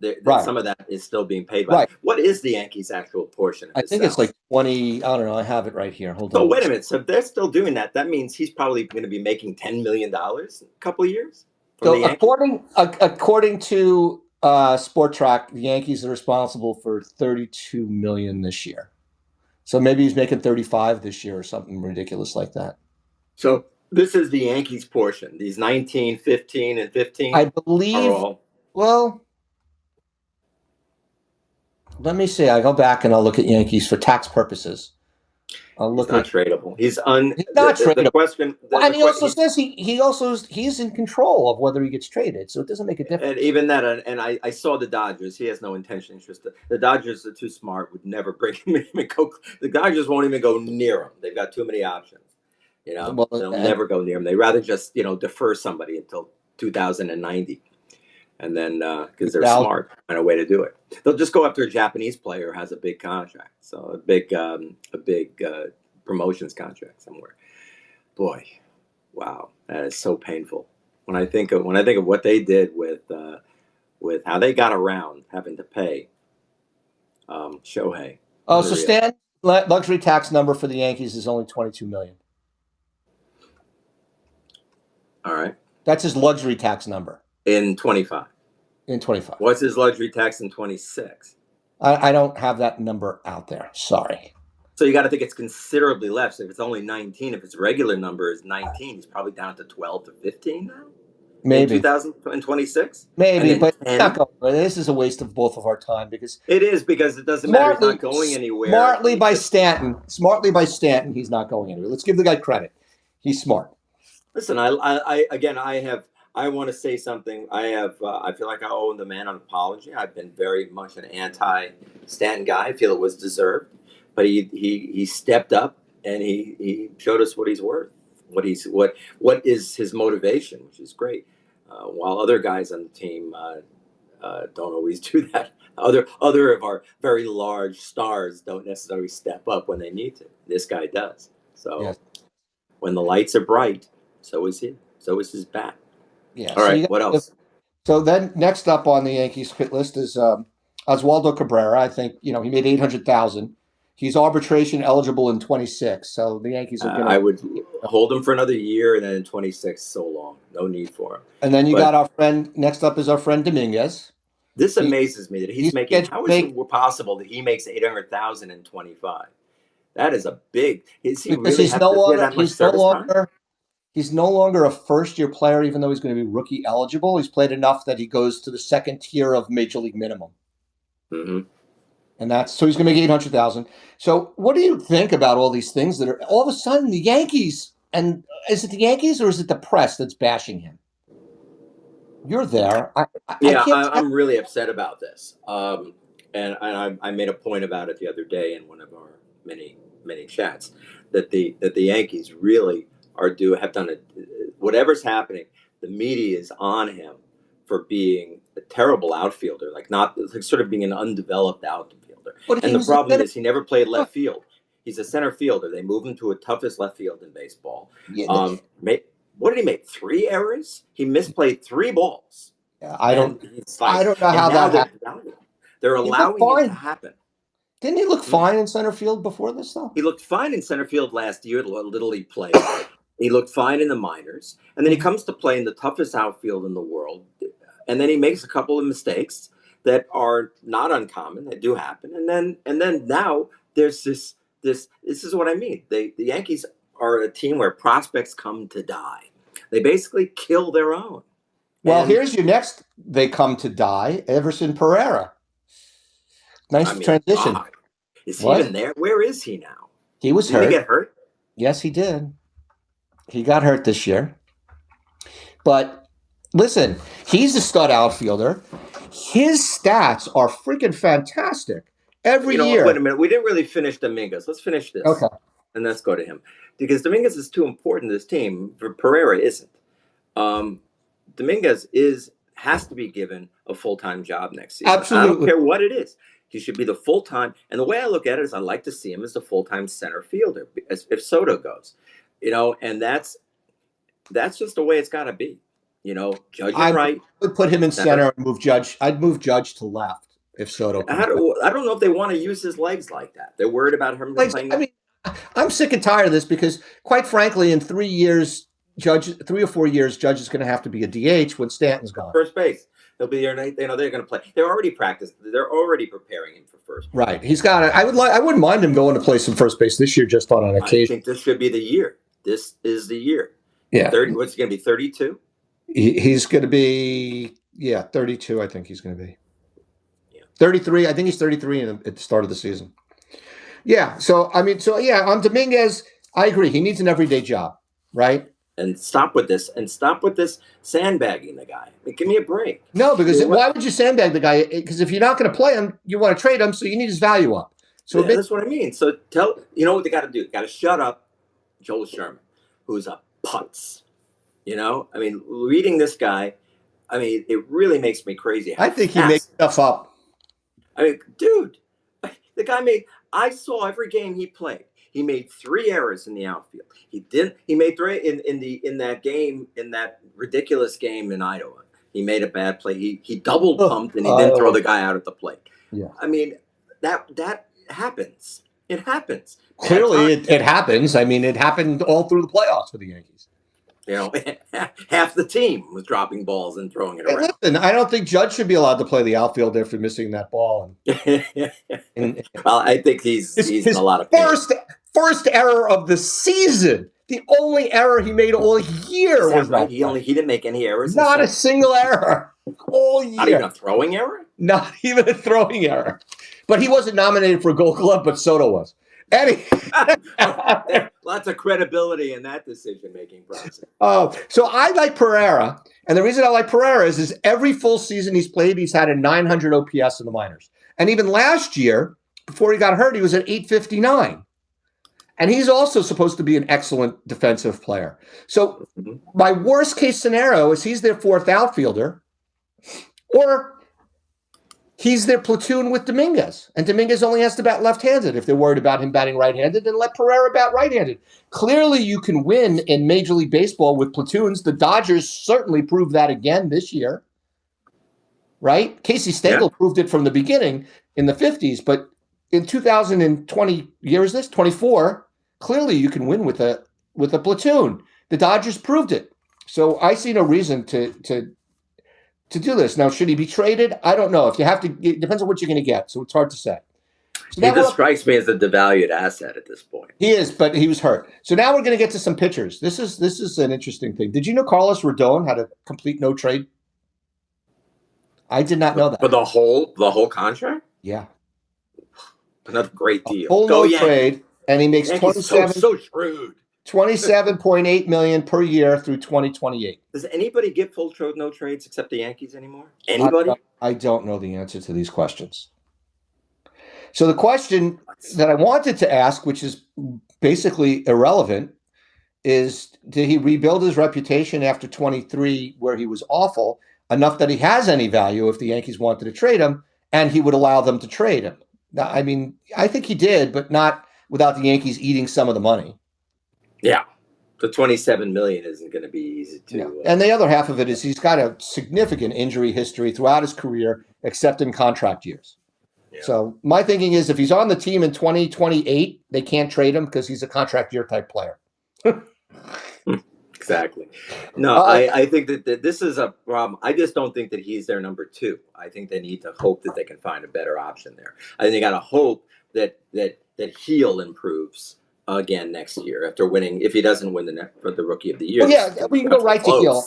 Some of that is still being paid by. Right. What is the Yankees' actual portion of I think it's like 20. I don't know. I have it right here. Hold on. So wait a minute. So if they're still doing that, that means he's probably going to be making $10 million in a couple of years. So according to Sport Track, the Yankees are responsible for $32 million this year. So maybe he's making 35 this year or something ridiculous like that. So this is the Yankees portion. These 19, 15, and 15. I believe. Well, let me see. I go back and I'll look at Yankees for tax purposes. He's not tradable. He's not tradable. The question, and he also says he's in control of whether he gets traded, so it doesn't make a difference. And even that, and I saw the Dodgers. He has no interest. The Dodgers are too smart. Would never bring him in. The Dodgers won't even go near him. They've got too many options. They'll never go near him. They rather just defer somebody until 2090. And then, because they're smart, find a way to do it. They'll just go after a Japanese player who has a big contract, so a big promotions contract somewhere. Boy, Wow, that is so painful. When I think of what they did with how they got around having to pay Shohei, Oh, so unreal. Stan luxury tax number for the Yankees is only 22 million. All right, That's his luxury tax number in 25. in 25. What's his luxury tax in 26? I don't have that number out there. Sorry. So you got to think it's considerably less. If it's only 19, if its regular number is 19, he's probably down to 12 to 15 now in Maybe. 2026, and Maybe, then but he's not 10. going. This is a waste of both of our time because It is because it doesn't matter. He's smartly, not going anywhere, and smartly he's by just Smartly by Stanton, he's not going anywhere. Let's give the guy credit. He's smart. listen. Again, I want to say something. I feel like I owe the man an apology. I've been very much an anti-Stanton guy. I feel it was deserved, but he stepped up and he showed us what he's worth. What is his motivation, which is great. While other guys on the team don't always do that. Other of our very large stars don't necessarily step up when they need to. This guy does. So Yes. when the lights are bright, so is he. So is his bat. Yeah. All So right, you what got. else? So then next up on the Yankees hit list is Oswaldo Cabrera. I think he made 800,000. He's arbitration eligible in 26. So the Yankees are going I to. would hold him for another year, and then in 26, so long. No need for him. And then you But got our friend. Next up is our friend Dominguez. this He, amazes me that he's he's making. scheduled to How is make it possible that he makes 800,000 in 25? That is a big. Is he because really have? Does he have that much service time? he's no longer a first year player, even though he's going to be rookie eligible. He's played enough that he goes to the second tier of major league minimum. Mm-hmm. And that's so he's going to make 800,000. So, what do you think about all these things that are all of a sudden the Yankees? And is it the Yankees or is it the press that's bashing him? You're there. I Yeah, can't tell. I'm really upset about this. And I made a point about it the other day in one of our many chats that the Yankees really have done it. Whatever's happening, the media is on him for being a terrible outfielder, like sort of being an undeveloped outfielder. But And he the was a problem center. is he never played left field. He's a center fielder. They moved him to a toughest left field in baseball. Yeah, What did he make? 3 errors? He misplayed 3 balls, I don't. and it's I like, don't know and how now that they're happened. they're He looked allowing it to fine. happen. Didn't he look Hmm? fine in center field before this though? He looked fine in center field last year, Little League played. He looked fine in the minors, and then he Mhm. comes to play in the toughest outfield in the world, and then he makes a couple of mistakes that are not uncommon, that do happen, and then now there's this is what I mean. The Yankees are a team where prospects come to die. They basically kill their own, Well, and here's your next. They come to die. Everson Pereira. I Nice mean, transition. God, is he What? even there? Where is he now? He was Didn't he hurt. get hurt? Yes, he did. He got hurt this year. But listen, he's a stud outfielder. His stats are freaking fantastic every Wait year. a minute. We didn't really finish Dominguez. Let's finish Okay. this, and let's go to him because Dominguez is too important to this team. Pereira isn't. Um, Dominguez has to be given a full-time job next season. I don't Absolutely. care what it is. He should be the full-time. And the way I look at it is, I like to see him as the full-time center fielder if Soto goes. And that's just the way it's got to be. Judging I right. would put him in Center. center and move Judge. I'd move Judge to left if Soto comes back. I don't know if they want to use his legs like that. They're worried about him Like, playing I mean, I'm sick and tired of this because, quite frankly, in 3 years, 3 or 4 years, Judge is going to have to be a DH when Stanton's gone. first base. They'll be there. They're going to play. They're already practiced. They're already preparing him for first base. Right. He's got it. I wouldn't mind him going to play some first base this year, just on an I occasion. think this should be the year. This is the year. Yeah. 30. What's he going to be? 32. He's going to be 32. I think he's going to be Yeah. 33. I think he's 33 at the start of the season. Yeah. So I mean, on Dominguez, I agree. He needs an everyday job, right? And stop with this. And stop with this sandbagging the guy. Give me a break. No, because why would you sandbag the guy? Because if you're not going to play him, you want to trade him, so you need his value up. So That's what I mean. So what they got to do. They got to shut up Joel Sherman, who's a putz. I mean, reading this guy, I mean, it really makes me crazy. I think he makes stuff up. I mean, dude, the guy I saw every game he played. He made 3 errors in the outfield. He made 3 in that game, in that ridiculous game in Iowa. He made a bad play. He double pumped and he didn't throw the guy out at the plate. Yeah. I mean, that happens. It happens. Clearly, it happens. I mean, it happened all through the playoffs for the Yankees. You know, half the team was dropping balls and throwing it Hey, around. listen, I don't think Judge should be allowed to play the outfield after missing that ball. Well, I think he's his a lot of pain. first error of the season. The only error he made all year was right. that. He didn't make any errors. Not a single error all year. Not even a throwing error. Not even a throwing error. But he wasn't nominated for a Gold Glove, but Soto was. Lots of credibility in that decision-making process. So I like Pereira, and the reason I like Pereira is every full season he's played, he's had a 900 OPS in the minors. And even last year, before he got hurt, he was at 859. And he's also supposed to be an excellent defensive player. So my worst case scenario is he's their 4th outfielder, or he's their platoon with Dominguez. And Dominguez only has to bat left-handed. If they're worried about him batting right-handed, then let Pereira bat right-handed. Clearly, you can win in Major League Baseball with platoons. The Dodgers certainly proved that again this year, right? Casey Stengel proved it from the beginning in the 50s. But in 2020, year is this? 24, clearly you can win with a platoon. The Dodgers proved it. So I see no reason to do this. Now, should he be traded? I don't know. If you have to, it depends on what you're going to get. So it's hard to say. So he just strikes me as a devalued asset at this point. He is, but he was hurt. So now we're going to get to some pitchers. This is an interesting thing. Did you know Carlos Rodon had a complete no trade? I did not know that. For the whole contract? Yeah. Another great deal. Full no trade, and he makes 27. So shrewd. $27.8 million per year through 2028. Does anybody get full no trades except the Yankees anymore? Anybody? I don't know the answer to these questions. So the question that I wanted to ask, which is basically irrelevant, is did he rebuild his reputation after 23 where he was awful enough that he has any value if the Yankees wanted to trade him and he would allow them to trade him? Now, I mean, I think he did, but not without the Yankees eating some of the money. Yeah. The $27 million isn't going to be easy to. Yeah. And the other half of it is he's got a significant injury history throughout his career, except in contract years. Yeah. So my thinking is if he's on the team in 2028, they can't trade him because he's a contract year type player. Exactly. No, I think that this is a problem. I just don't think that he's their number 2. I think they need to hope that they can find a better option there. I think they got to hope that Heel improves again next year after winning. If he doesn't win for the Rookie of the Year, we can go right to Heel.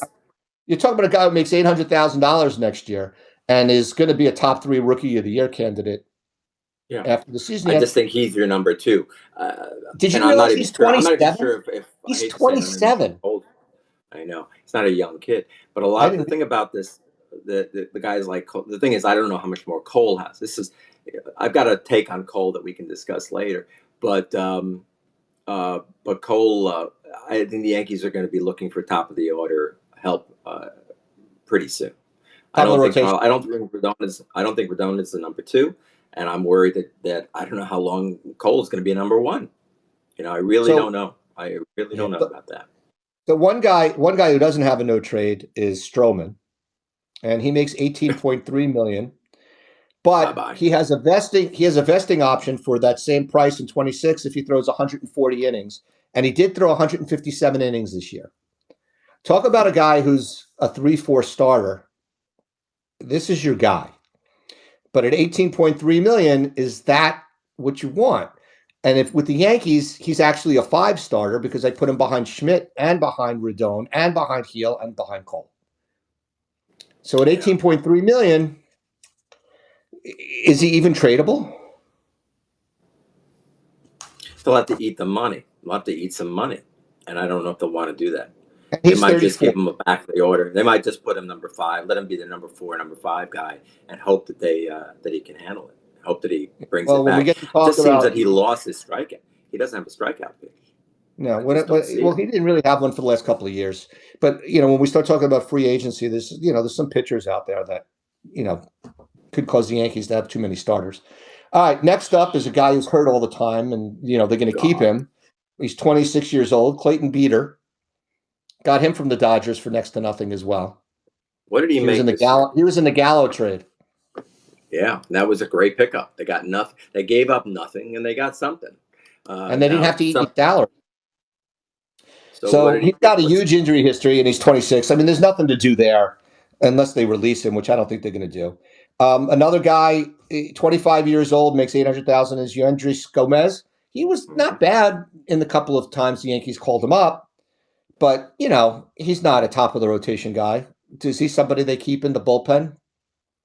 You're talking about a guy who makes $800,000 next year and is going to be a top 3 Rookie of the Year candidate. Yeah. After the season, I just think he's your number 2. Did you realize he's 27? I'm not even sure if he's 27. I know he's not a young kid, but a lot of the thing about this, the guys like Cole, the thing is, I don't know how much more Cole has. I've got a take on Cole that we can discuss later, but Cole, I think the Yankees are going to be looking for top of the order help pretty soon. I don't think Rodon is the number 2, and I'm worried that I don't know how long Cole is going to be a number 1. I really don't know. I really don't know about that. The one guy who doesn't have a no trade is Stroman, and he makes $18.3 million. But he has a vesting option for that same price in 26 if he throws 140 innings, and he did throw 157 innings this year. Talk about a guy who's a 3-4 starter. This is your guy. But at $18.3 million, is that what you want? And if with the Yankees, he's actually a 5 starter because I put him behind Schmidt and behind Rodon and behind Heel and behind Cole. So at $18.3 million, is he even tradable? They'll have to eat the money. They'll have to eat some money. And I don't know if they'll want to do that. They might just give him a back of the order. They might just put him number 5, let him be the number 4, number 5 guy, and hope that that he can handle it. Hope that he brings it back. It just seems that he lost his strikeout. He doesn't have a strikeout pitch. No, he didn't really have one for the last couple of years. But when we start talking about free agency, there's some pitchers out there that could cause the Yankees to have too many starters. All right, next up is a guy who's hurt all the time, and they're going to keep God, him. He's 26 years old. Clayton Beater got him from the Dodgers for next to nothing as well. what did he He was in make the this year? Gallo. He was in the Gallo trade, Yeah, that was a great pickup. They got nothing. They gave up nothing, and they got something. and they didn't Now, have to eat any salary. so what So did he he's do? got a huge injury history, and he's 26. I mean, there's nothing to do there unless they release him, which I don't think they're going to do. Another guy, 25 years old, makes 800,000 is Yandris Gomez. He was not bad in the couple of times the Yankees called him up, but he's not a top of the rotation guy. Is he somebody they keep in the bullpen?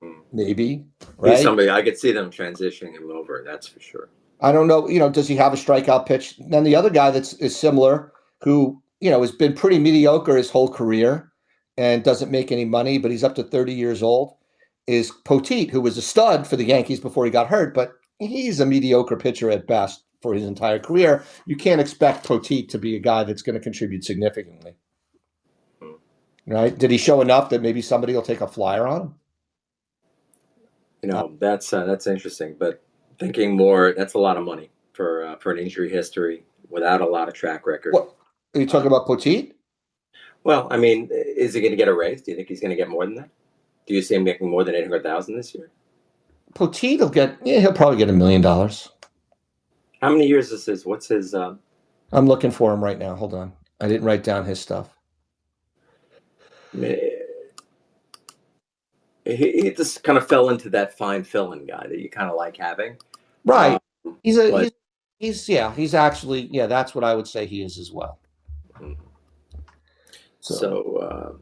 Mhm. Maybe, He's right? somebody I could see them transitioning him over. That's for sure. I don't know. Does he have a strikeout pitch? Then the other guy is similar, who has been pretty mediocre his whole career and doesn't make any money, but he's up to 30 years old. Is Poteet, who was a stud for the Yankees before he got hurt, but he's a mediocre pitcher at best for his entire career. You can't expect Poteet to be a guy that's going to contribute significantly, Mhm. right? Did he show enough that maybe somebody will take a flyer on him? That's interesting. But thinking more, that's a lot of money for an injury history without a lot of track record. What are you talking about, Poteet? Well, I mean, is he going to get a raise? Do you think he's going to get more than that? Do you see him making more than 800,000 this year? Poteet he'll probably get $1 million. How many years is his? What's his? I'm looking for him right now. Hold on. I didn't write down his stuff. He just kind of fell into that fine fill-in guy that you kind of like having. Right. He's But he's actually, that's what I would say he is as well. So so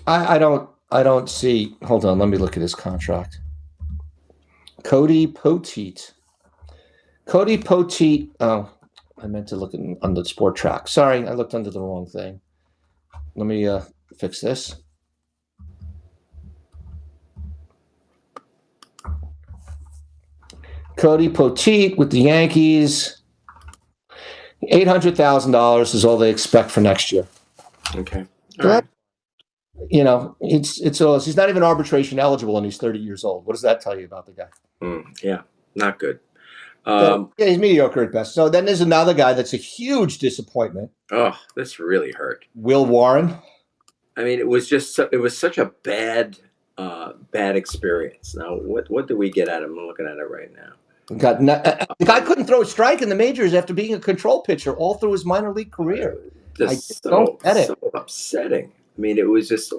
I don't see. Hold on, let me look at his contract. Cody Poteet. Oh, I meant to look on the sport track. Sorry, I looked under the wrong thing. Let me fix this. Cody Poteet with the Yankees. $800,000 is all they expect for next year. okay, all So right. he's not even arbitration eligible and he's 30 years old. What does that tell you about the guy? Yeah, not good. So, he's mediocre at best. So then there's another guy that's a huge disappointment. Oh, this really hurt. Will Warren. I mean, it was such a bad experience. Now, what do we get at him? I'm looking at it right now. The guy couldn't throw a strike in the majors after being a control pitcher all through his minor league career. Just don't get it. so upsetting. I mean, it was just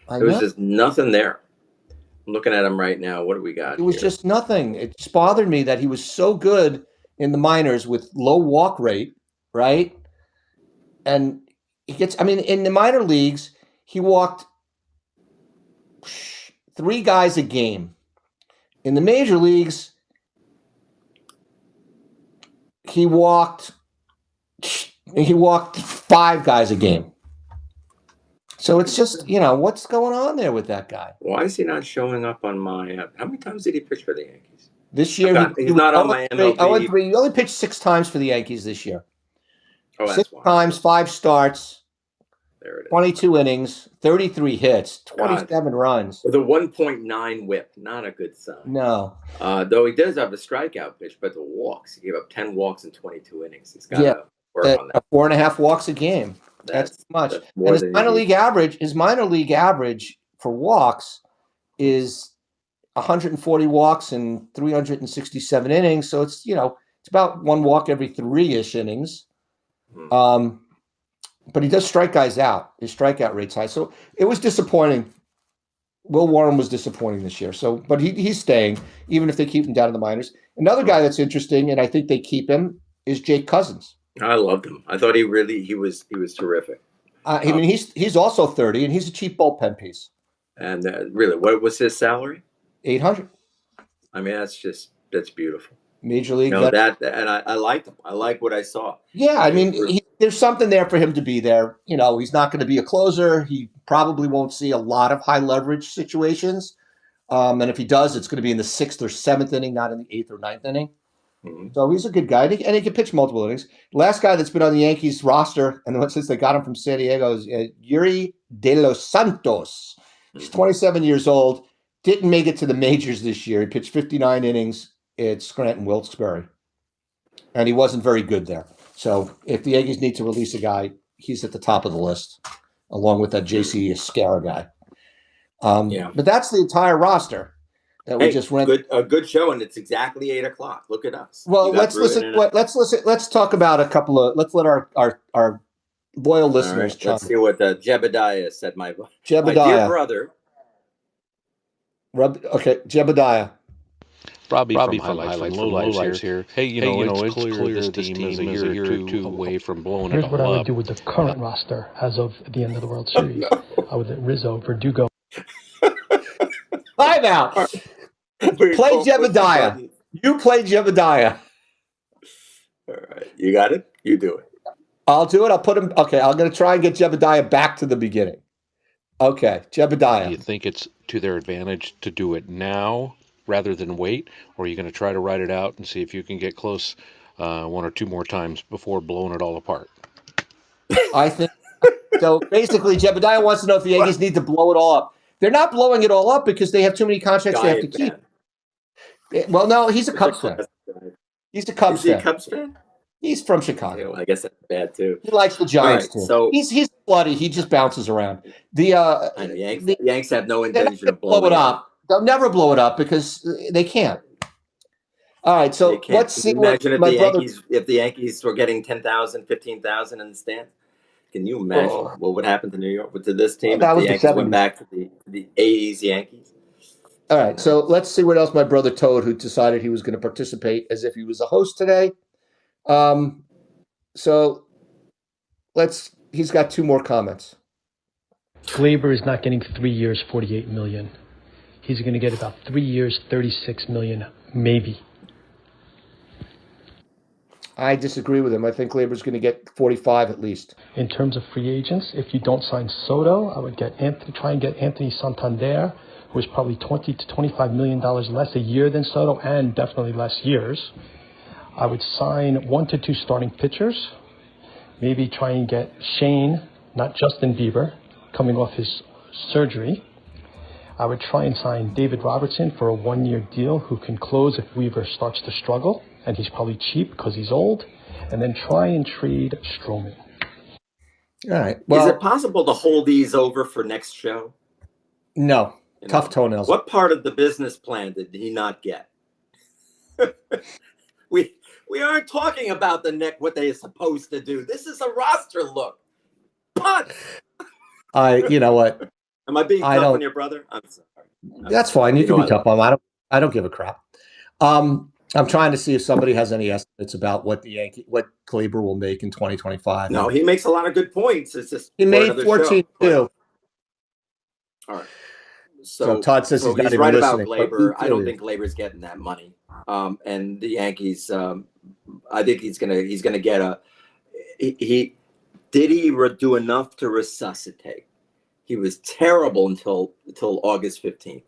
I there was know. just nothing there. I'm looking at him right now. What do we got? It was here? just nothing. It just bothered me that he was so good in the minors with low walk rate, right? And in the minor leagues, he walked 3 guys a game. In the major leagues, he walked 5 guys a game. So it's just, what's going on there with that guy? Why is he not showing up on my? How many times did he pitch for the Yankees? This year, he's not on my MLB. 0-3. He only pitched 6 times for the Yankees this year. Oh, 6 that's why. times, 5 starts. There it is. 22 innings, 33 hits, 27 runs. With a 1.9 whip, not a good sign. No. Though he does have a strikeout pitch, but the walks, he gave up 10 walks in 22 innings. He's got to work on that. 4.5 walks a game. That's too much. That's and his minor league average for walks is 140 walks and 367 innings. So it's it's about 1 walk every 3-ish innings. But he does strike guys out. His strikeout rate's high. So it was disappointing. Will Warren was disappointing this year. But he's staying, even if they keep him down in the minors. Another guy that's interesting, and I think they keep him, is Jake Cousins. I loved him. I thought he was terrific. He's also 30, and he's a cheap bullpen piece. And really, what was his salary? $800. I mean, that's beautiful. Major league. And I liked him. I like what I saw. Yeah, I mean, there's something there for him to be there. He's not going to be a closer. He probably won't see a lot of high leverage situations. And if he does, it's going to be in the 6th or 7th inning, not in the 8th or 9th inning. Mm-hmm. So he's a good guy, and he can pitch multiple innings. Last guy that's been on the Yankees roster, and since they got him from San Diego, is Yuri De Los Santos. He's 27 years old. Didn't make it to the majors this year. He pitched 59 innings, it's Scranton Wilkes-Barre, and he wasn't very good there. So if the Yankees need to release a guy, he's at the top of the list, along with that J.C. Escara guy. Yeah. But that's the entire roster that we just went. A good show, and it's exactly 8:00. Look at us. Well, let's listen. Let's talk about a couple of. Let's let our loyal listeners. Right, let's see what Jebediah said. My Jebediah, dear brother. Okay, Jebediah. Robbie from Highlights from Lowlights here. Hey, you know, it's clear this team is a year or two away from blowing it all up. Here's what I would do with the current roster as of the end of the World Series. I would let Rizzo, Verdugo. Time out. Play Jebediah. You play Jebediah. All right, you got it. You do it. I'll do it. I'll put him. Okay, I'm going to try and get Jebediah back to the beginning. Okay, Jebediah. Do you think it's to their advantage to do it now rather than wait, or are you going to try to ride it out and see if you can get close one or two more times before blowing it all apart? I think so. Basically, Jebediah wants to know if the Yankees need to blow it all up. They're not blowing it all up because they have too many contracts they have to keep. Well, no, he's a Cubs fan. He's a Cubs fan. Is he a Cubs fan? He's from Chicago. Yeah, well, I guess that's bad too. He likes the Giants too. So he's bloody. He just bounces around. The Yanks have no intention of blowing it up. They'll never blow it up because they can't. All right, so let's see. Imagine if the Yankees were getting 10,000, 15,000 in the stand. Can you imagine what would happen to New York, to this team if the Yankees went back to the 80s Yankees? All right, so let's see what else my brother Toad, who decided he was going to participate as if he was a host today. So he's got two more comments. Glaber is not getting 3 years, $48 million. He's going to get about 3 years, $36 million, maybe. I disagree with him. I think Glaber's going to get 45 at least. In terms of free agents, if you don't sign Soto, I would try and get Anthony Santander, who is probably $20 to $25 million less a year than Soto, and definitely less years. I would sign 1 to 2 starting pitchers. Maybe try and get Shane, not Justin Bieber, coming off his surgery. I would try and sign David Robertson for a 1-year deal who can close if Weaver starts to struggle, and he's probably cheap because he's old, and then try and trade Stroman. All right. Well, is it possible to hold these over for next show? No. Tough toenails. What part of the business plan did he not get? We aren't talking about what they are supposed to do. This is a roster look. Punt. You know what? Am I being tough on your brother? I'm sorry. That's fine. You can be tough on him. I don't give a crap. I'm trying to see if somebody has any estimates about what Glaber will make in 2025. No, he makes a lot of good points. It's just he made 14 too. All right. So Todd says he's not even right listening. About Glaber. I don't think Glaber's getting that money. And the Yankees, I think he's gonna get he do enough to resuscitate. He was terrible until August 15th,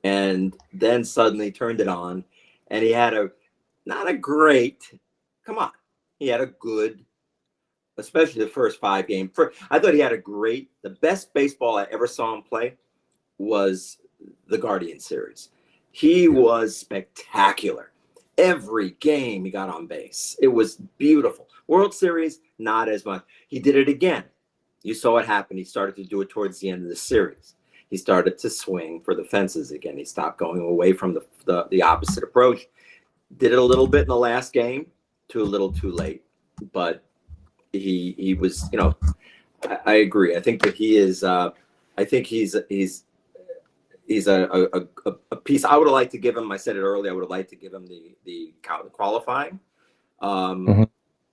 and then suddenly turned it on, and he had not a great. Come on, he had a good, especially the first 5 games. I thought he had the best baseball I ever saw him play was the Guardian series. He was spectacular. Every game he got on base. It was beautiful. World Series, not as much. He did it again. You saw what happened. He started to do it towards the end of the series. He started to swing for the fences again. He stopped going away from the opposite approach. Did it a little bit in the last game, a little too late. But he was, I agree. I think that he is. I think he's a piece. I would have liked to give him. I said it earlier. I would have liked to give him the qualifying,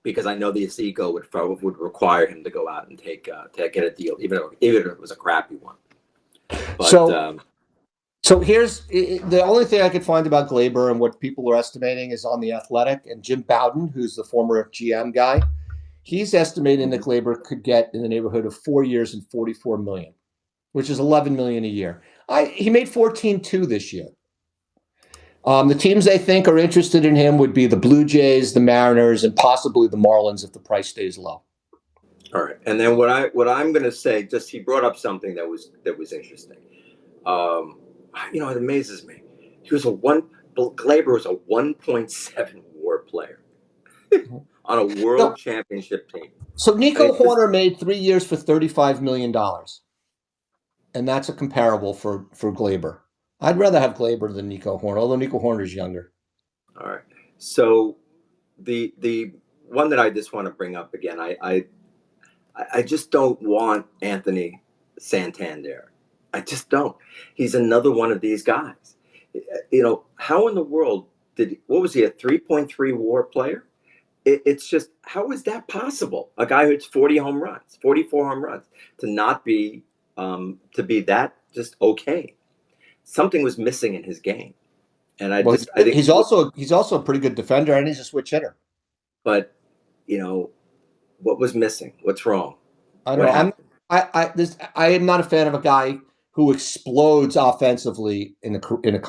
because I know the ego would require him to go out and get a deal, even if it was a crappy one. But, so here's the only thing I could find about Glaber and what people are estimating is on The Athletic, and Jim Bowden, who's the former GM guy, he's estimating that Glaber could get in the neighborhood of 4 years and $44 million, which is $11 million a year. He made 14.2 this year. The teams they think are interested in him would be the Blue Jays, the Mariners, and possibly the Marlins if the price stays low. All right, and then what I'm going to say, he brought up something that was interesting. It amazes me. He was Glaber was a 1.7 WAR player on a world championship team. So I Nico mean, Horner made 3 years for $35 million. And that's a comparable for Glaber. I'd rather have Glaber than Nico Horner, although Nico Horner is younger. All right. So the one that I just want to bring up again, I just don't want Anthony Santander. I just don't. He's another one of these guys. You know, how in the world what was he, a 3.3 WAR player? It's just, how is that possible? A guy who hits 40 home runs, 44 home runs, to not be to be that just okay. Something was missing in his game, and I think he's also a pretty good defender, and he's a switch hitter. But you know, what was missing? What's wrong? I don't know. I am not a fan of a guy who explodes offensively in a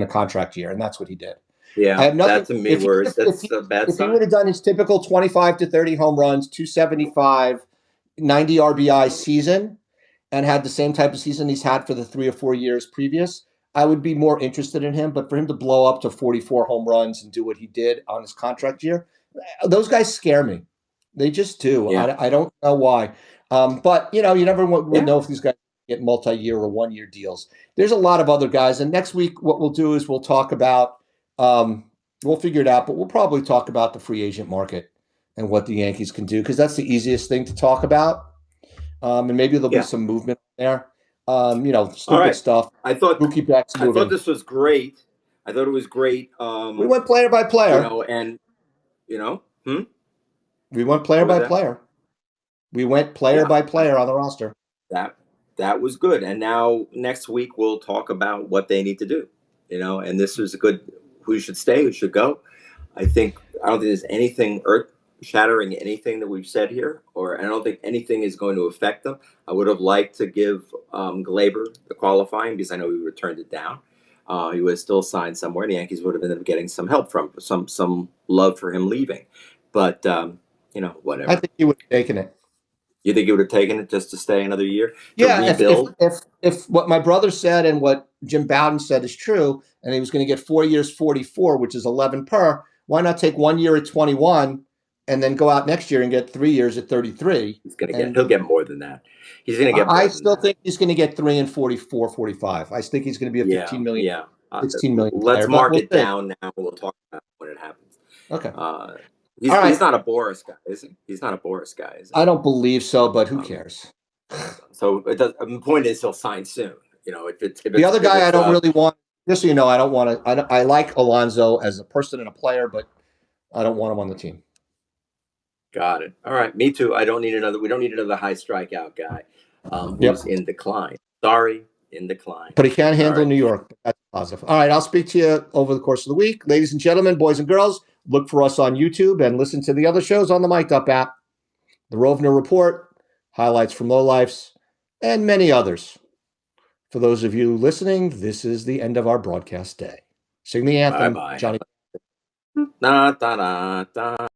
contract year, and that's what he did. I Yeah, have nothing. that to me worse. That's a bad If he sign. would have done his typical 25 to 30 home runs, 275, 90 RBI season, and had the same type of season he's had for the 3 or 4 years previous, I would be more interested in him. But for him to blow up to 44 home runs and do what he did on his contract year, those guys scare me. They just do. Yeah. I don't know why. But, you never would Yeah. know if these guys get multi-year or one-year deals. There's a lot of other guys. And next week, what we'll do is we'll talk about, we'll figure it out, but we'll probably talk about the free agent market and what the Yankees can do, because that's the easiest thing to talk about. And maybe there'll be some movement there. Stupid All right. stuff. I thought Mookie Betts moving. this was great. I thought it was great. We went player by player. And We went player What was by that? player. We went player by player on the roster. That was good. And now next week we'll talk about what they need to do. And this was a good, who should stay, who should go. I don't think there's anything earth-shattering, anything that we've said here, or I don't think anything is going to affect them. I would have liked to give Glaber the qualifying, because I know he returned it down. He would have still signed somewhere, and the Yankees would have ended up getting some help from some love for him leaving. But whatever. I think he would have taken it. You think he would have taken it just to stay another year to Yeah, rebuild? if what my brother said and what Jim Bowden said is true, and he was going to get 4 years, 44, which is 11 per, why not take 1 year at 21 and then go out next year and get 3 years at 33? He'll get more than that. He's going to get more I than still that. think he's going to get 3 and 44, 45. I think he's going to be a 15 million, Yeah. 16 million Let's player. mark it down now. We'll talk about when it happens. Okay. He's not a Boris guy, is he? He's not a Boris guy, is he? I don't believe so, but who cares? So it does. The point is, he'll sign soon. The other guy I don't really want. Just so you know, I don't want to. I like Alonso as a person and a player, but I don't want him on the team. Got it. All right, me too. We don't need another high strikeout guy who's in decline. Sorry, in decline. But he can't handle New York. That's positive. All right, I'll speak to you over the course of the week. Ladies and gentlemen, boys and girls, look for us on YouTube and listen to the other shows on the Mic'd Up app. The Rovner Report, highlights from Lowlifes, and many others. For those of you listening, this is the end of our broadcast day. Sing the anthem, Bye-bye. Johnny. Da, da, da, da.